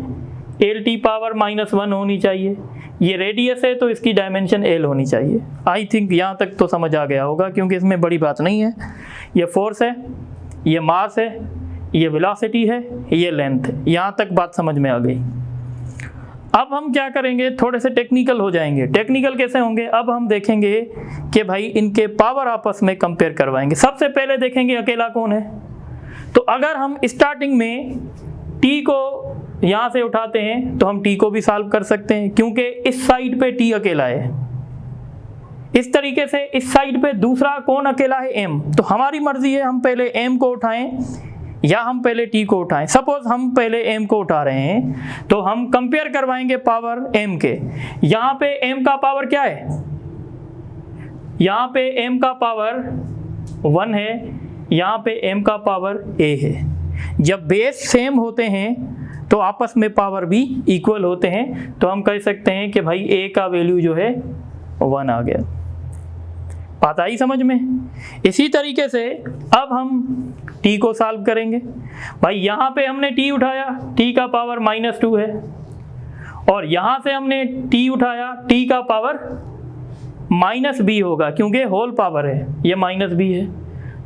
[SPEAKER 1] lt पावर -1 होनी चाहिए। ये रेडियस है तो इसकी डायमेंशन l होनी चाहिए। आई थिंक यहाँ तक तो समझ आ गया होगा, क्योंकि इसमें बड़ी बात नहीं है। ये फोर्स है, ये मास है, ये वेलोसिटी है, ये लेंथ है। यहाँ तक बात समझ में आ गई। अब हम क्या करेंगे, थोड़े से टेक्निकल हो जाएंगे। टेक्निकल कैसे होंगे, अब हम देखेंगे कि भाई इनके पावर आपस में कंपेयर करवाएंगे। सबसे पहले देखेंगे अकेला कौन है। तो अगर हम स्टार्टिंग में t को यहाँ से उठाते हैं तो हम t को भी सॉल्व कर सकते हैं, क्योंकि इस साइड पे t अकेला है। इस तरीके से इस साइड पे दूसरा कौन अकेला है, m। तो हमारी मर्जी है हम पहले m को उठाएं या हम पहले t को उठाएं। सपोज हम पहले m को उठा रहे हैं तो हम कंपेयर करवाएंगे पावर m के। यहाँ पे m का पावर क्या है, यहाँ पे m का पावर 1 है, यहाँ पे m का पावर a है। जब बेस सेम होते हैं तो आपस में पावर भी इक्वल होते हैं, तो हम कह सकते हैं कि भाई a का वैल्यू जो है 1 आ गया। बात आई समझ में। इसी तरीके से अब हम t को सॉल्व करेंगे। भाई यहाँ पे हमने t उठाया, t का पावर -2 है, और यहाँ से हमने t उठाया, t का पावर -b होगा, क्योंकि होल पावर है, ये -b है।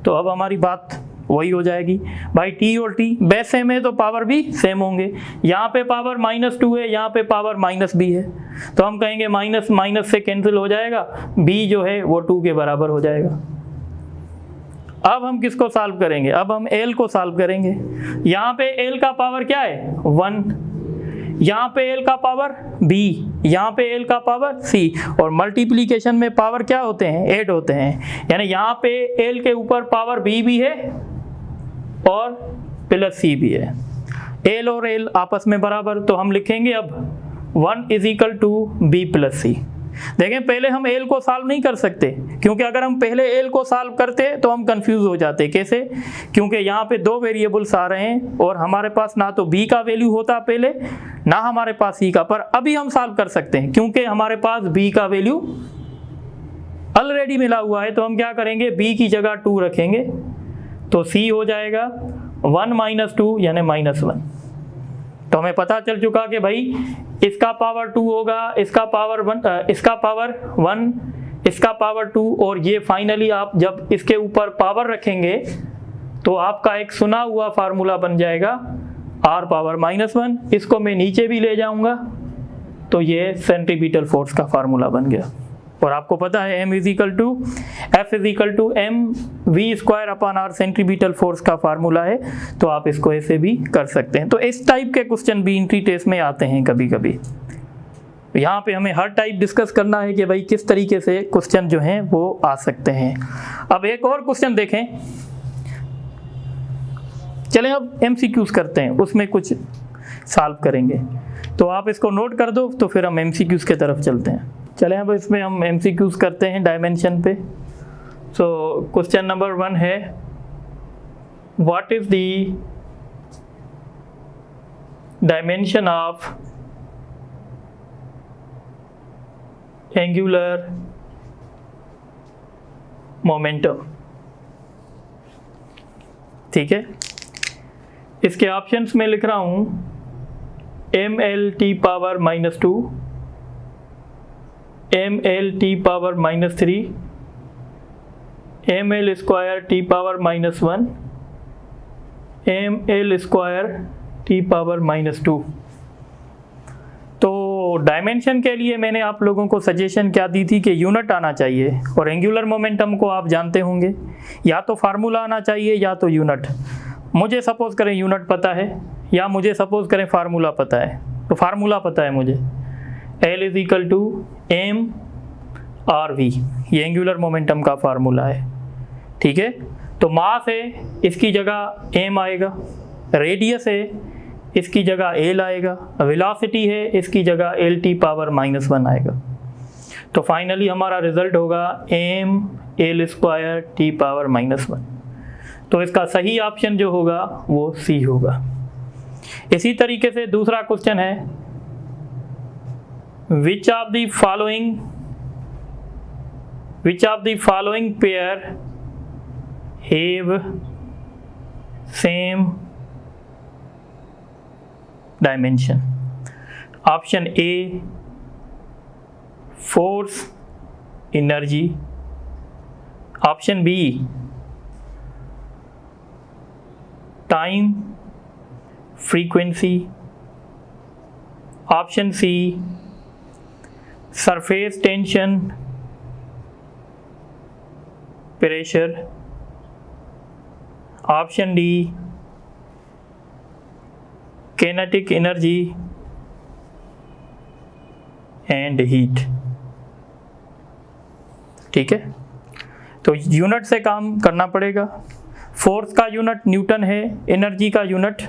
[SPEAKER 1] तो अब हमारी बात वही हो जाएगी। भाई t और t बेस सेम है तो पावर भी सेम होंगे। यहाँ पे पावर -2 है, यहाँ पे पावर -b है, तो हम कहेंगे माइनस माइनस से कैंसिल हो जाएगा, b जो है वो 2 के बराबर हो जाएगा। अब हम किसको सॉल्व करेंगे, अब हम l को सॉल्व करेंगे। यहाँ पे l का पावर क्या है 1, यहाँ पे l का पावर b, यहाँ पे l का पावर c, और मल्टीप्लिकेशन में पावर क्या होते हैं, ऐड होते हैं। यानी यहाँ पे l के ऊपर पावर b भी है और प्लस c भी है। l और l आपस में बराबर, तो हम लिखेंगे अब 1 is equal to b plus c। देखें पहले हम l को सॉल्व नहीं कर सकते, क्योंकि अगर हम पहले l को सॉल्व करते तो हम कंफ्यूज हो जाते। कैसे, क्योंकि यहाँ पे 2 वेरिएबल्स आ रहे हैं और हमारे पास ना तो b का वैल्यू होता पहले, ना हमारे पास c का। पर अभी हम सॉल्व कर सकते हैं क्योंकि हमारे पास b का वैल्यू ऑलरेडी मिला हुआ है। तो हम क्या करेंगे, b की जगह 2 रखेंगे, तो c हो जाएगा 1 - 2 यानी -1। तो हमें पता चल चुका कि भाई इसका पावर 2 होगा, इसका पावर 1, इसका पावर 1, इसका पावर 2, और ये फाइनली आप जब इसके ऊपर पावर रखेंगे तो आपका एक सुना हुआ फार्मूला बन जाएगा r पावर -1। इसको मैं नीचे भी ले जाऊंगा तो ये सेंट्रीपिटल फोर्स का फार्मूला बन गया। और आपको पता है m F = mv²/r centripetal force का फार्मूला है, तो आप इसको ऐसे भी कर सकते हैं। तो इस टाइप के क्वेश्चन भी एंट्री टेस्ट में आते हैं कभी कभी। यहाँ पे हमें हर टाइप डिस्कस करना है कि भाई किस तरीके से क्वेश्चन जो हैं वो आ सकते हैं। अब एक और क्वेश्चन देखें, चलें अब MCQs करते हैं, उसमें कुछ सॉल्व करेंगे। तो आप इसको नोट कर दो, तो फिर हम MCQs के तरफ चलते हैं। चलें अब इसमें हम MCQs करते हैं डायमेंशन पे। सो क्वेश्चन नंबर 1 है, what is the dimension of angular momentum. ठीक है, इसके ऑप्शंस में लिख रहा हूं ml⁻², ml⁻³ ml²T⁻⁻1 ml²T⁻⁻2। तो डायमेंशन के लिए मैंने आप लोगों को सजेशन क्या दी थी कि यूनिट आना चाहिए, और एंगुलर मोमेंटम को आप जानते होंगे, या तो फार्मूला आना चाहिए या तो यूनिट। मुझे सपोज करें यूनिट पता है, या मुझे सपोज करें फार्मूला पता है। तो फार्मूला पता है मुझे, L = m/v, ये एंगुलर मोमेंटम का फार्मूला है। ठीक है, तो मास है, इसकी जगह m आएगा, रेडियस है, इसकी जगह l आएगा, वेलोसिटी है, इसकी जगह L⁻⁻1 आएगा। तो फाइनली हमारा रिजल्ट होगा ml²T⁻⁻1। तो इसका सही ऑप्शन जो होगा वो C होगा। इसी तरीके से दूसरा क्वेश्चन है, which of the following pair have same dimension? Option A, force energy. Option B, time frequency. Option C, surface tension pressure. Option D, kinetic energy and heat। ठीक है, तो यूनिट से काम करना पड़ेगा। फोर्स का यूनिट न्यूटन है, energy का यूनिट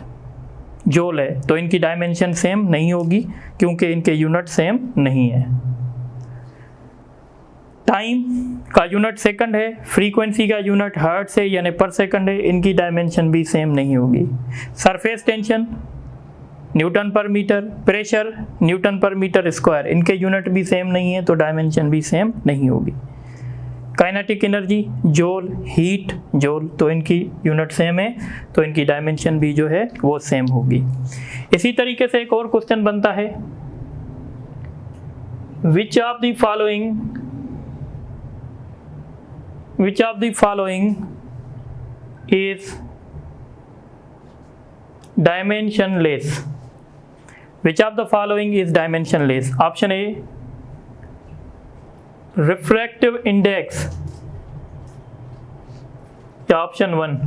[SPEAKER 1] जूल है, तो इनकी डायमेंशन सेम नहीं होगी क्योंकि इनके यूनिट सेम नहीं है। टाइम का यूनिट सेकंड है, फ्रीक्वेंसी का यूनिट हर्ट्ज है यानी पर सेकंड है, इनकी डायमेंशन भी सेम नहीं होगी। सरफेस टेंशन न्यूटन पर मीटर, प्रेशर न्यूटन पर मीटर स्क्वायर, इनके यूनिट भी सेम नहीं है तो डायमेंशन भी सेम नहीं होगी। Kinetic energy joule, heat joule, तो इनकी यूनिट सेम है तो इनकी डायमेंशन भी जो है वो सेम होगी। इसी तरीके से एक और क्वेश्चन बनता है, which of the following is dimensionless? Which of the following is dimensionless? Option A, refractive index, या option 1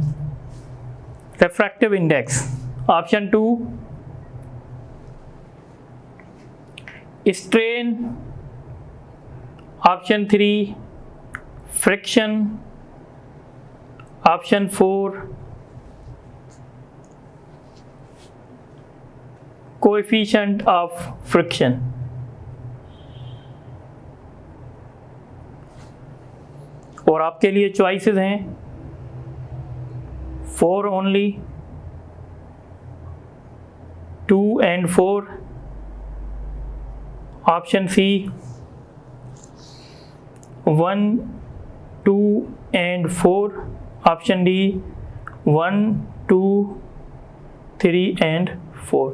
[SPEAKER 1] refractive index, option 2 strain, option 3 friction, option 4 coefficient of friction। और आपके लिए चॉइसेस हैं 4 only, 2 and 4, option C 1, 2 and 4, option D 1, 2, 3 and 4।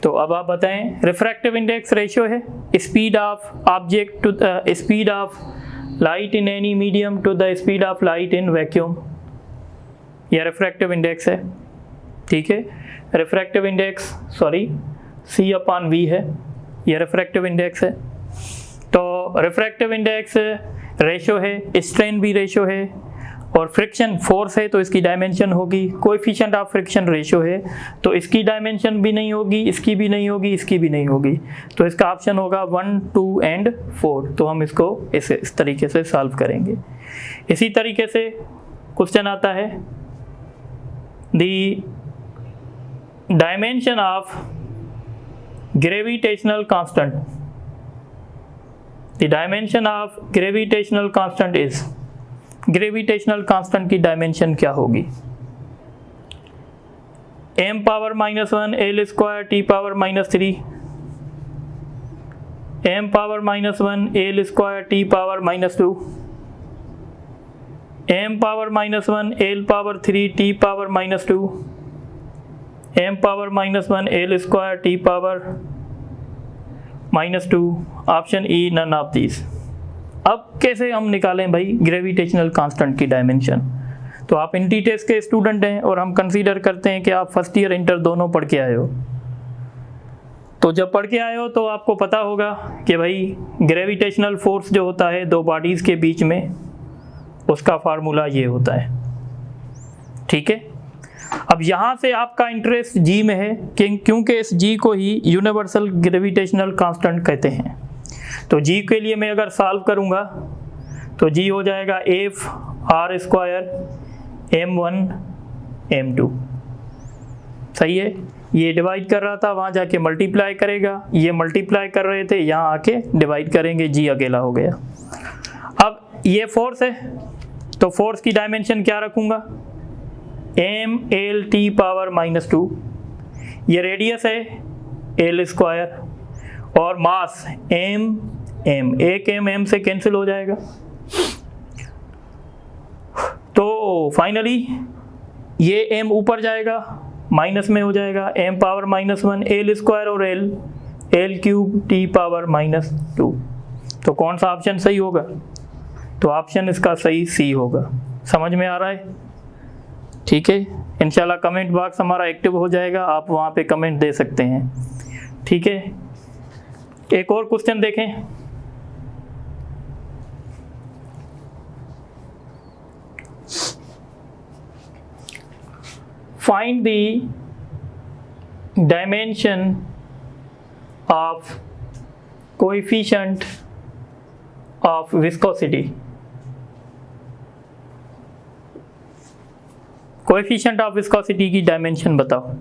[SPEAKER 1] तो अब आप बताएं, refractive index ratio है speed of object to speed of light in any medium to the speed of light in vacuum, यह रिफ्रैक्टिव इंडेक्स है। ठीक है, रिफ्रैक्टिव इंडेक्स C/V है, यह रिफ्रैक्टिव इंडेक्स है। तो रिफ्रैक्टिव इंडेक्स रेशियो है, स्ट्रेन भी रेशियो है, और फ्रिक्शन फोर्स है तो इसकी डायमेंशन होगी। कोएफिशिएंट ऑफ फ्रिक्शन रेशियो है तो इसकी डायमेंशन भी नहीं होगी, इसकी भी नहीं होगी, इसकी भी नहीं होगी। तो इसका ऑप्शन होगा 1, 2 and 4। तो हम इसको इस तरीके से सॉल्व करेंगे। इसी तरीके से क्वेश्चन आता है, the dimension of gravitational constant, the dimension of gravitational constant is, gravitational constant की डायमेंशन क्या होगी? m⁻⁻1 L²T⁻⁻3, m⁻⁻1 L²T⁻⁻2, m⁻⁻1 L⁻3T⁻⁻2, m power -1 l square t power -2, option E none of this. अब कैसे हम निकालें भाई gravitational constant की dimension? तो आप इंटीटेस के स्टूडेंट हैं और हम कंसीडर करते हैं कि आप फर्स्ट ईयर इंटर दोनों पढ़ के आए हो। तो जब पढ़ के आए हो तो आपको पता होगा कि भाई ग्रेविटेशनल फोर्स जो होता है दो बॉडीज़ के बीच में, उसका फार्मूला ये होता है। ठीक है, अब यहाँ से आपका इंटरेस्ट जी में है क्योंकि इस जी को ही यूनिवर्सल ग्रेविटेशनल कांस्टेंट कहते हैं। तो जी के लिए मैं अगर सॉल्व करूँगा तो जी हो जाएगा F R square m1 m2। सही है, ये डिवाइड कर रहा था, वहाँ जाके मल्टीप्लाई करेगा, ये मल्टीप्लाई कर रहे थे, यहाँ आके डिवाइड करेंगे, जी अकेला हो गया। अब ये फोर्स है तो फोर्स की डायमेंशन क्या रखूँगा? m l t power -2। ये रेडियस है l स्क्वायर और मास m m, एक m से कैंसिल हो जाएगा। तो फाइनली ये m ऊपर जाएगा, माइनस में हो जाएगा, m पावर -1 l स्क्वायर और l क्यूब t पावर -2। तो कौन सा ऑप्शन सही होगा? तो ऑप्शन इसका सही सी होगा। समझ में आ रहा है? ठीक है, इंशाल्लाह कमेंट बॉक्स हमारा एक्टिव हो जाएगा, आप वहाँ पे कमेंट दे सकते हैं। ठीक है, एक और क्वेश्चन देखें। Find the dimension of coefficient of viscosity. Coefficient of viscosity की डायमेंशन बताओ।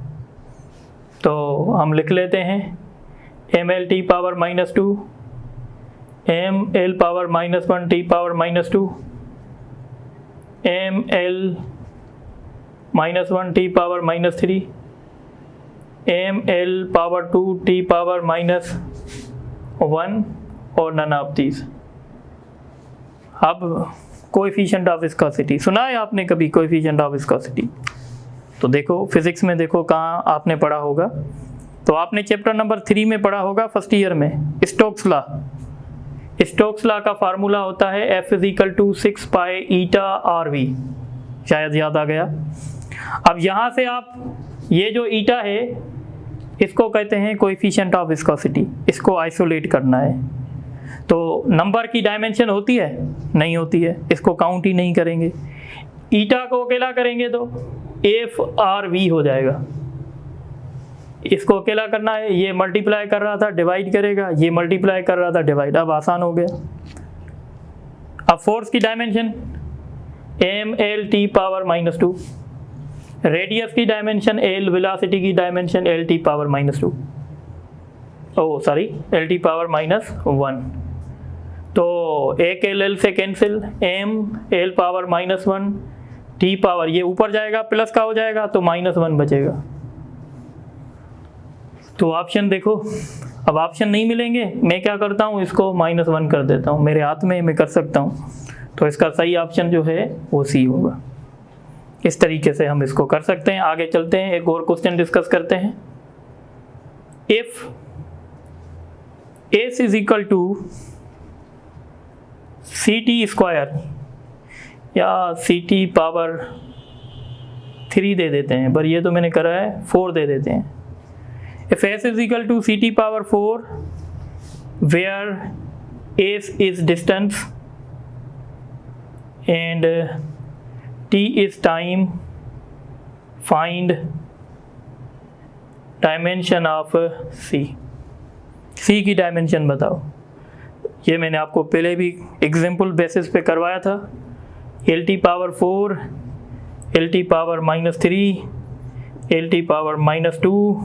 [SPEAKER 1] तो हम लिख लेते हैं ml t power -2, ml power -1 t power -2, ml -1 t power -3, ml power 2 t power -1 और नन ऑफ दीज। अब कोएफिशिएंट ऑफ विस्कोसिटी सुना है आपने कभी? कोएफिशिएंट ऑफ विस्कोसिटी तो देखो फिजिक्स में, देखो कहाँ आपने पढ़ा होगा। तो आपने चैप्टर नंबर 3 में पढ़ा होगा फर्स्ट ईयर में, स्टोक्स लॉ। स्टोक्स लॉ का फार्मूला होता है F = 6 पाई ईटा RV। शायद याद आ गया। अब यहाँ से आप ये जो ईटा है इसको कहते हैं कोएफिशिएंट ऑफ विस्कोसिटी, इसको आइसोलेट करना है। तो नंबर की डायमेंशन होती है? नहीं होती है, इसको काउंट ही नहीं करेंगे। ईटा को अकेला करेंगे तो FRV हो जाएगा, इसको अकेला करना है। ये मल्टीप्लाई कर रहा था, डिवाइड करेगा, ये मल्टीप्लाई कर रहा था, डिवाइड। अब आसान हो गया। अब फोर्स की dimension ml t power -2, radius की डायमेंशन l, वेलोसिटी की डायमेंशन l t पावर -2, ओ सॉरी l t पावर -1। तो एक l से cancel, m l power -1 t power, ये ऊपर जाएगा प्लस का हो जाएगा तो -1 बचेगा। तो ऑप्शन देखो, अब ऑप्शन नहीं मिलेंगे, मैं क्या करता हूँ इसको -1 कर देता हूँ, मेरे हाथ में, मैं कर सकता हूँ। तो इसका सही ऑप्शन जो है वो सी होगा। इस तरीके से हम इसको कर सकते हैं। आगे चलते हैं, एक और क्वेश्चन डिस्कस करते हैं। इफ S = CT स्क्वायर या CT पावर 3 दे देते हैं, पर ये तो मैंने करा है 4 दे देते हैं। If S = CT power 4 where S is distance and T is time, find dimension of C की डायमेंशन बताओ। ये मैंने आपको पहले भी एग्जाम्पल बेसिस पे करवाया था। LT power 4, LT power -3, LT power -2,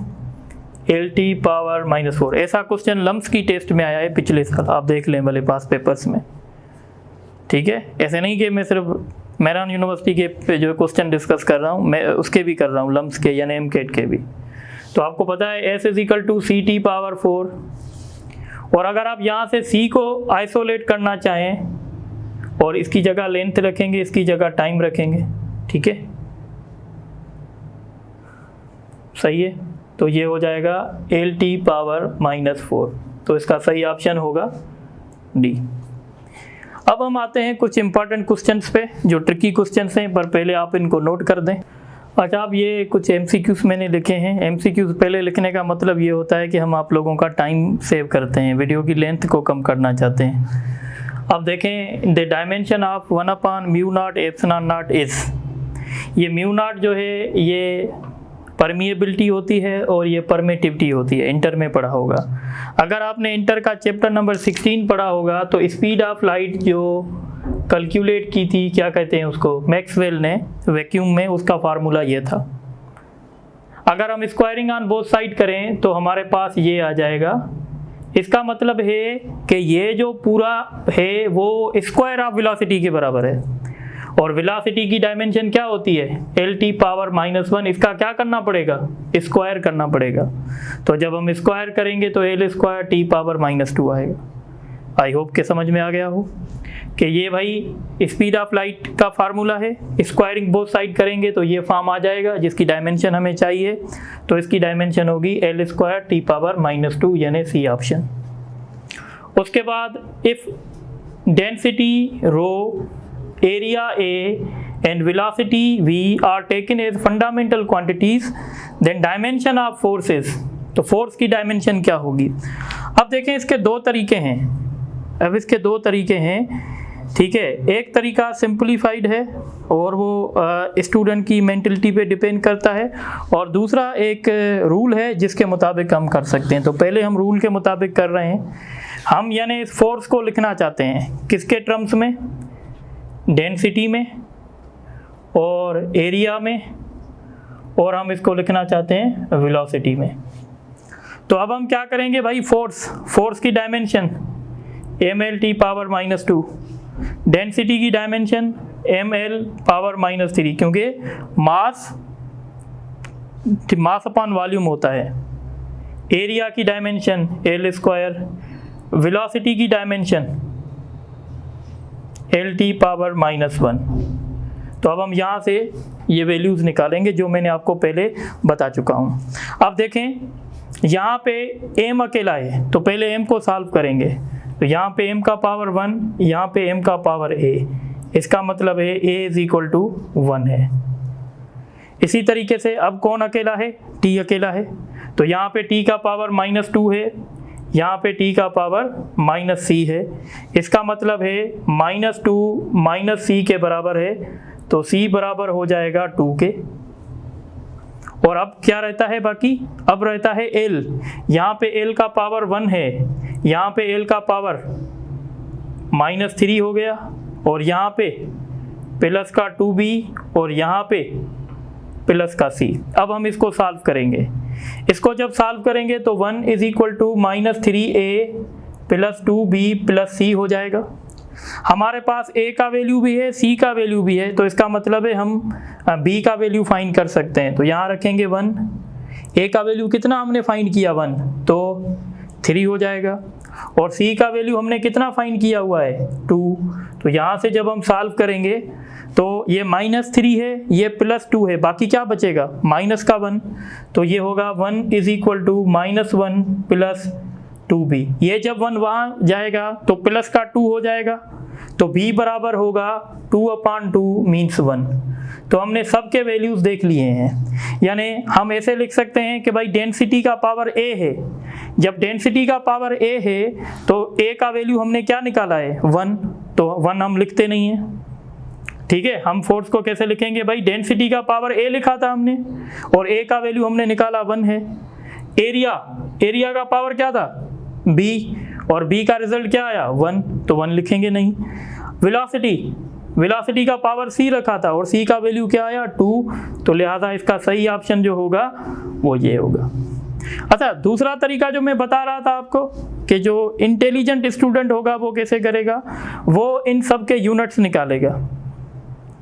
[SPEAKER 1] LT power -4। ऐसा क्वेश्चन लम्स की टेस्ट में आया है पिछले साल, आप देख लें भले पास पेपर्स में। ठीक है, ऐसे नहीं कि मैं सिर्फ मेहरान यूनिवर्सिटी के पे जो क्वेश्चन डिस्कस कर रहा हूँ, मैं उसके भी कर रहा हूँ, लम्स के या एमकेट के भी। तो आपको पता है S = CT पावर 4, और अगर आप यहाँ से C को आइसोलेट करना चाहें और इसकी जगह लेंथ रखेंगे, इसकी जगह टाइम रखेंगे। ठीक है, सही है, तो ये हो जाएगा LT पावर -4, तो इसका सही ऑप्शन होगा डी। अब हम आते हैं कुछ इंपॉर्टेंट क्वेश्चंस पे जो ट्रिकी क्वेश्चंस हैं, पर पहले आप इनको नोट कर दें। अच्छा, अब ये कुछ MCQs मैंने लिखे हैं। MCQs पहले लिखने का मतलब ये होता है कि हम आप लोगों का टाइम सेव करते हैं, वीडियो की लेंथ को कम करना चाहते हैं। अब देखें, द डायमेंशन ऑफ 1/μ0 ε0 इज, ये μ0 जो है ये परमिएबिलिटी होती है और ये परमिटिविटी होती है, इंटर में पढ़ा होगा। अगर आपने इंटर का चैप्टर नंबर 16 पढ़ा होगा तो स्पीड ऑफ लाइट जो कैलकुलेट की थी, क्या कहते हैं उसको, मैक्सवेल ने वैक्यूम में, उसका फार्मूला ये था। अगर हम स्क्वायरिंग ऑन बोथ साइड करें तो हमारे पास ये आ जाएगा। इसका मतलब है कि ये जो पूरा है वो स्क्वायर ऑफ वेलोसिटी के बराबर है, और वेलोसिटी की डायमेंशन क्या होती है, LT पावर -1। इसका क्या करना पड़ेगा, स्क्वायर करना पड़ेगा। तो जब हम स्क्वायर करेंगे तो L² T पावर -2 आएगा। आई होप के समझ में आ गया हो कि ये भाई स्पीड ऑफ लाइट का फार्मूला है। स्क्वायरिंग बोथ साइड करेंगे तो ये फॉर्म आ जाएगा जिसकी डायमेंशन हमें चाहिए, तो इसकी डायमेंशन होगी L² T पावर -2, यानी सी ऑप्शन। उसके बाद if density rho, area A and velocity V are taken as fundamental quantities, then dimension of forces, तो फोर्स की डायमेंशन क्या होगी। अब देखें, इसके दो तरीके हैं। अब इसके दो तरीके हैं, ठीक है। एक तरीका सिंपलीफाइड है और वो स्टूडेंट की मेंटलिटी पे डिपेंड करता है, और दूसरा एक रूल है जिसके मुताबिक हम कर सकते हैं। तो पहले हम रूल के मुताबिक कर रहे हैं। हम यानी इस फोर्स को लिखना चाहते हैं किसके टर्म्स में, डेंसिटी में और एरिया में, और हम इसको लिखना चाहते हैं वेलोसिटी में। तो अब हम क्या करेंगे भाई, फोर्स की डायमेंशन mLT पावर -2, डेंसिटी की डायमेंशन mL पावर -3, क्योंकि मास अपॉन वॉल्यूम होता है। एरिया की डायमेंशन L², वेलोसिटी की डायमेंशन LT पावर -1। तो अब हम यहाँ से ये वैल्यूज़ निकालेंगे जो मैंने आपको पहले बता चुका हूँ। अब देखें, यहाँ पे m अकेला है तो पहले m को सॉल्व करेंगे। तो यहाँ पे m का पावर 1, यहाँ पे m का पावर a, इसका मतलब है a = 1 है। इसी तरीके से अब कौन अकेला है, t अकेला है, तो यहाँ पे t का पावर -2 है, यहाँ पे t का पावर -c है। इसका मतलब है -2 - c के बराबर है, तो c बराबर हो जाएगा 2 के। और अब क्या रहता है बाकी, अब रहता है l। यहाँ पे l का पावर 1 है, यहाँ पे l का पावर -3 हो गया, और यहाँ पे प्लस का 2b और यहाँ पे प्लस का c। अब हम इसको सॉल्व करेंगे। इसको जब सॉल्व करेंगे तो 1 = -3a + 2b + c हो जाएगा। हमारे पास a का वैल्यू भी है, c का वैल्यू भी है, तो इसका मतलब है हम b का वैल्यू फाइंड कर सकते हैं। तो यहाँ रखेंगे 1, a का वैल्यू कितना हमने फाइंड किया 1, तो 3 हो जाएगा, और c का वैल्यू हमने कितना फाइंड किया हुआ है 2। तो यहाँ से जब हम सॉल्व करेंगे तो ये -3 है, ये +2 है, बाकी क्या बचेगा, माइनस का 1। तो ये होगा 1 = -1 + 2b। ये जब 1 वहाँ जाएगा तो प्लस का 2 हो जाएगा, तो b बराबर होगा 2/2 मीन्स 1। तो हमने सब के वैल्यूज़ देख लिए हैं। यानी हम ऐसे लिख सकते हैं कि भाई डेंसिटी का पावर a है, जब डेंसिटी का पावर a है तो a का वैल्यू हमने क्या निकाला है 1, तो 1 हम लिखते नहीं हैं। ठीक है, हम फोर्स को कैसे लिखेंगे भाई, डेंसिटी का पावर a लिखा था हमने और a का वैल्यू हमने निकाला 1 है। एरिया का पावर क्या था b, और b का रिजल्ट क्या आया 1, तो 1 लिखेंगे नहीं। वेलोसिटी का पावर c रखा था और c का वैल्यू क्या आया 2, तो लिहाजा इसका सही ऑप्शन जो होगा वो ये होगा। अच्छा, दूसरा तरीका जो मैं बता रहा था आपको कि जो इंटेलिजेंट स्टूडेंट होगा वो कैसे करेगा, वो इन सब के यूनिट्स निकालेगा।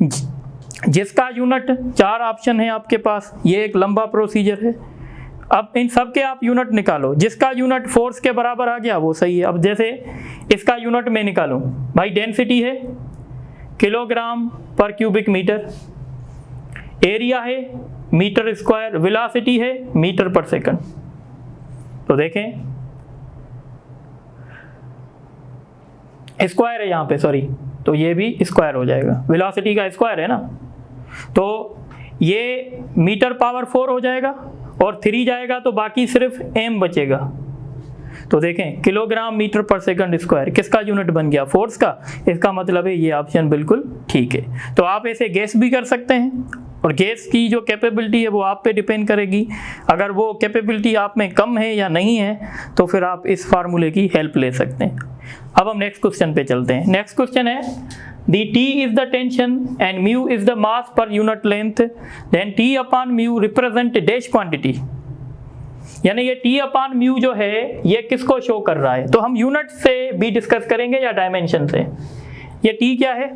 [SPEAKER 1] जिसका यूनिट 4 ऑप्शन है आपके पास, ये एक लंबा प्रोसीजर है। अब इन सब के आप यूनिट निकालो, जिसका यूनिट फोर्स के बराबर आ गया वो सही है। अब जैसे इसका यूनिट मैं निकालूं, भाई डेंसिटी है किलोग्राम पर क्यूबिक मीटर, एरिया है मीटर स्क्वायर, वेलोसिटी है मीटर पर सेकंड। तो देखें स्क्वायर है यहाँ पे, सॉरी, तो ये भी स्क्वायर हो जाएगा, वेलोसिटी का स्क्वायर है ना, तो ये मीटर पावर 4 हो जाएगा और 3 जाएगा तो बाकी सिर्फ m बचेगा। तो देखें kilogram metre per second square किसका यूनिट बन गया, फोर्स का। इसका मतलब है ये ऑप्शन बिल्कुल ठीक है। तो आप ऐसे गैस भी कर सकते हैं, और गैस की जो कैपेबिलिटी है वो आप पे डिपेंड करेगी। अगर वो कैपेबिलिटी आप में कम है या नहीं है तो फिर आप इस फार्मूले की हेल्प ले सकते हैं। अब हम नेक्स्ट क्वेश्चन पे चलते हैं। नेक्स्ट क्वेश्चन है the T is the tension and mu is the mass per unit length, then T upon mu represent dash quantity। यानी ये T upon mu जो है ये किसको शो कर रहा है, तो हम यूनिट से भी डिस्कस करेंगे या डायमेंशन से। ये T क्या है,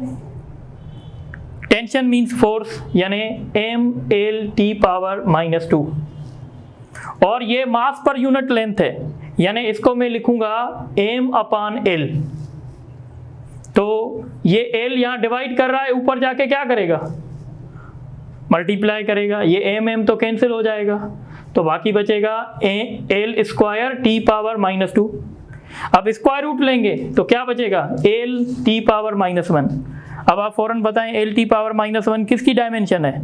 [SPEAKER 1] टेंशन मीन्स फोर्स, यानी ML T⁻², और ये मास पर यूनिट लेंथ है, यानी इसको मैं लिखूंगा M/L। तो ये L यहाँ डिवाइड कर रहा है, ऊपर जाके क्या करेगा, मल्टीप्लाई करेगा, ये M तो कैंसिल हो जाएगा, तो बाकी बचेगा L² T⁻²। अब स्क्वायर रूट लेंगे तो क्या बचेगा, L T⁻⁻1। अब आप फौरन बताएं L T⁻⁻1 किसकी डायमेंशन है,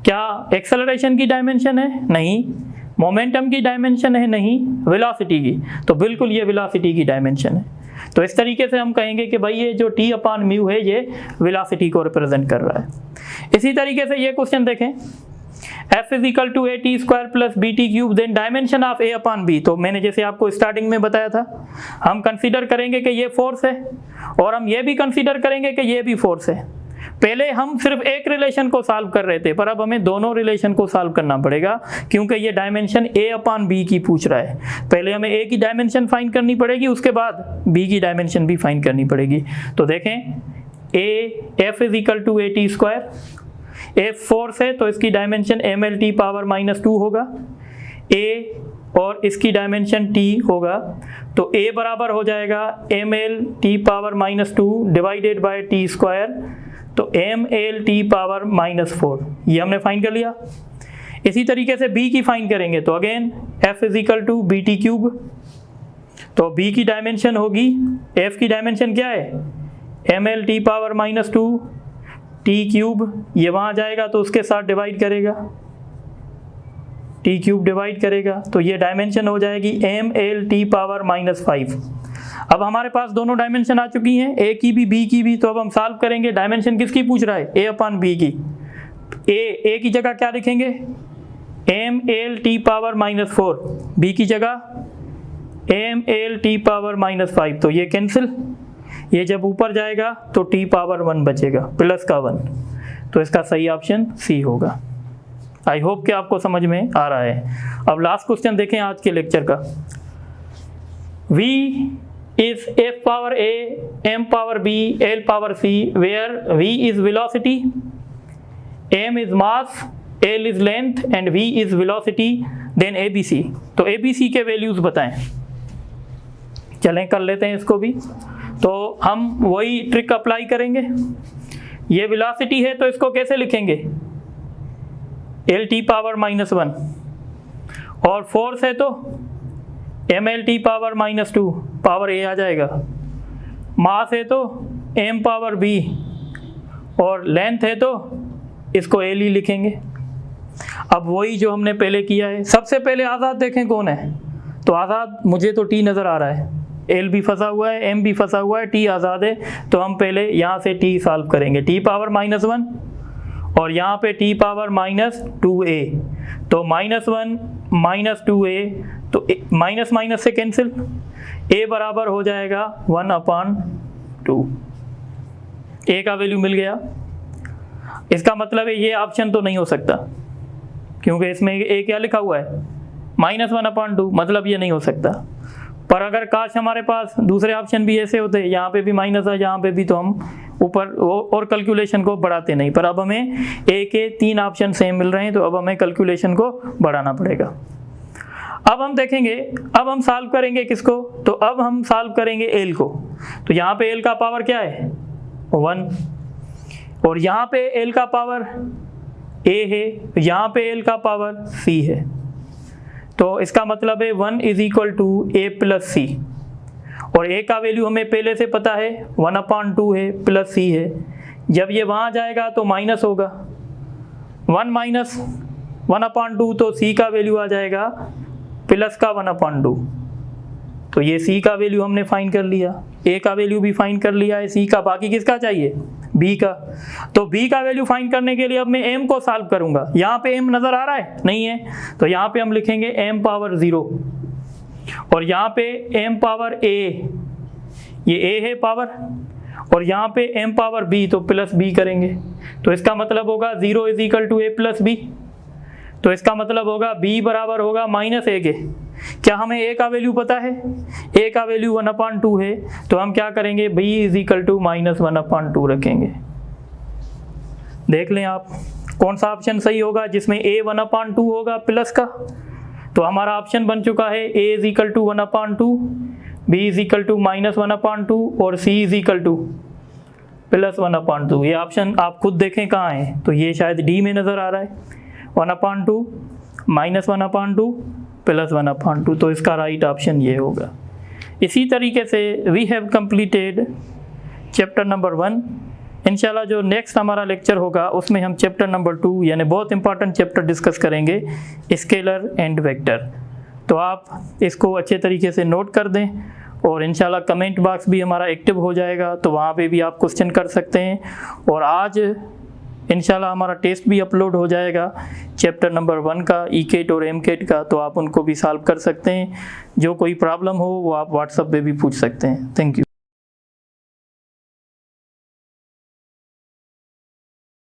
[SPEAKER 1] क्या एक्सेलरेशन की डायमेंशन है, नहीं, मोमेंटम की डायमेंशन है, नहीं, वेलोसिटी की, तो बिल्कुल ये वेलोसिटी की डायमेंशन है। तो इस तरीके से हम कहेंगे कि भाई ये जो T/μ है ये वेलोसिटी को रिप्रेजेंट कर रहा है। इसी तरीके से ये क्वेश्चन देखें, F = AT² + BT³ then dimension of A/B। तो मैंने जैसे आपको स्टार्टिंग में बताया था, हम कंसीडर करेंगे कि ये फोर्स है और हम ये भी कंसीडर करेंगे कि ये भी फोर्स है। पहले हम सिर्फ एक रिलेशन को सॉल्व कर रहे थे, पर अब हमें दोनों रिलेशन को सॉल्व करना पड़ेगा, क्योंकि ये डायमेंशन A/B की पूछ रहा है। पहले हमें A की डायमेंशन फाइंड करनी पड़ेगी, उसके बाद B की डायमेंशन भी फाइंड करनी पड़ेगी। तो देखें F = AT², F फोर्स है तो इसकी डायमेंशन ML T⁻⁻² होगा, A और इसकी डायमेंशन T होगा, तो A बराबर हो जाएगा ML T⁻⁻² divided by T², तो ML T⁻⁻4, ये हमने फाइंड कर लिया। इसी तरीके से B की फाइंड करेंगे तो अगेन F = BT³, तो B की डायमेंशन होगी, F की डायमेंशन क्या है, ML T⁻⁻2, T³ ये वहाँ जाएगा तो उसके साथ डिवाइड करेगा, T³ डिवाइड करेगा, तो ये डायमेंशन हो जाएगी ML T⁻⁻5। अब हमारे पास दोनों डायमेंशन आ चुकी हैं, A की भी B की भी। तो अब हम सॉल्व करेंगे, डायमेंशन किसकी पूछ रहा है, A/B की। A की जगह क्या लिखेंगे, ML T⁻⁻4, B की जगह ML T⁻⁻5, तो ये कैंसिल, ये जब ऊपर जाएगा तो T⁻1 बचेगा, प्लस का 1, तो इसका सही ऑप्शन C होगा। आई होप कि आपको समझ में आ रहा है। अब लास्ट क्वेश्चन देखें आज के लेक्चर का। V is F⁴A, M⁴B, L⁴C, where V is velocity, M is mass, L is length and V is velocity, then ABC। तो ABC के वैल्यूज बताएं। चलें कर लेते हैं इसको भी। तो हम वही ट्रिक अप्लाई करेंगे, ये वेलोसिटी है तो इसको कैसे लिखेंगे, L T⁻⁻1, और फोर्स है तो ML T⁻⁻2, पावर A आ जाएगा, मास है तो M⁴B, और लेंथ है तो इसको L ही लिखेंगे। अब वही जो हमने पहले किया है, सबसे पहले आज़ाद देखें कौन है, तो आज़ाद मुझे तो T नज़र आ रहा है, L भी फंसा हुआ है, M भी फंसा हुआ है, T आज़ाद है, तो हम पहले यहाँ से T सॉल्व करेंगे, T⁻⁻1 और यहाँ पे T⁻⁻2A, तो -1 -2A, तो माइनस माइनस से कैंसिल, A बराबर हो जाएगा 1/2, A का वैल्यू मिल गया। इसका मतलब है ये ऑप्शन तो नहीं हो सकता, क्योंकि इसमें A क्या लिखा हुआ है, -1/2, मतलब ये नहीं हो सकता। पर अगर काश हमारे पास दूसरे ऑप्शन भी ऐसे होते, यहाँ पे भी माइनस है, यहाँ पे भी, तो हम ऊपर और कैलकुलेशन को बढ़ाते नहीं। पर अब हमें A के 3 ऑप्शन सेम मिल रहे हैं, तो अब हमें कैलकुलेशन को बढ़ाना पड़ेगा। अब हम देखेंगे, अब हम सॉल्व करेंगे किसको, तो अब हम सॉल्व करेंगे L को। तो यहाँ पे L का पावर क्या है, 1, और यहाँ पे L का पावर ए है, यहाँ पे एल का पावर सी है, तो इसका मतलब है 1 is equal to A plus C, और ए का वैल्यू हमें पहले से पता है 1/2 है प्लस सी है। जब ये वहाँ जाएगा तो माइनस होगा, 1 माइनस 1/2, तो सी का वैल्यू आ जाएगा प्लस का 1/2। तो ये सी का वैल्यू हमने फाइंड कर लिया, ए का वैल्यू भी फाइंड कर लिया है, सी का, बाकी किसका चाहिए, बी का। तो बी का वैल्यू फाइंड करने के लिए अब मैं एम को सॉल्व करूंगा। यहाँ पे एम नज़र आ रहा है, नहीं है, तो यहाँ पे हम लिखेंगे एम पावर 0, और यहाँ पे एम पावर ए, ये ए है पावर, और यहाँ पे एम पावर बी, तो प्लस बी करेंगे। तो इसका मतलब होगा 0 is equal to A plus B, तो इसका मतलब होगा b बराबर होगा -a के। क्या हमें a का वैल्यू पता है, a का वैल्यू 1/2 है, तो हम क्या करेंगे, b इज इक्वल टू -1/2 रखेंगे। देख लें आप कौन सा ऑप्शन सही होगा जिसमें a 1/2 होगा प्लस का। तो हमारा ऑप्शन बन चुका है a is equal to 1/2, b is equal to -1/2 और c इज इक्वल टू +1/2। ये ऑप्शन आप खुद देखें कहाँ है, तो ये शायद डी में नज़र आ रहा है, 1/2 -1/2 +1/2, तो इसका राइट ऑप्शन ये होगा। इसी तरीके से we have completed chapter number 1। इंशाल्लाह जो नेक्स्ट हमारा लेक्चर होगा उसमें हम चैप्टर नंबर 2 यानी बहुत इंपॉर्टेंट चैप्टर डिस्कस करेंगे, स्केलर एंड वेक्टर। तो आप इसको अच्छे तरीके से नोट कर दें, और इंशाल्लाह कमेंट बॉक्स भी हमारा एक्टिव हो जाएगा, तो वहाँ पे भी आप क्वेश्चन कर सकते हैं। और आज इंशाल्लाह हमारा टेस्ट भी अपलोड हो जाएगा चैप्टर नंबर 1 का, ई-केट और एम-केट का, तो आप उनको भी सॉल्व कर सकते हैं। जो कोई प्रॉब्लम हो वो आप व्हाट्सएप पे भी पूछ सकते हैं। Thank you.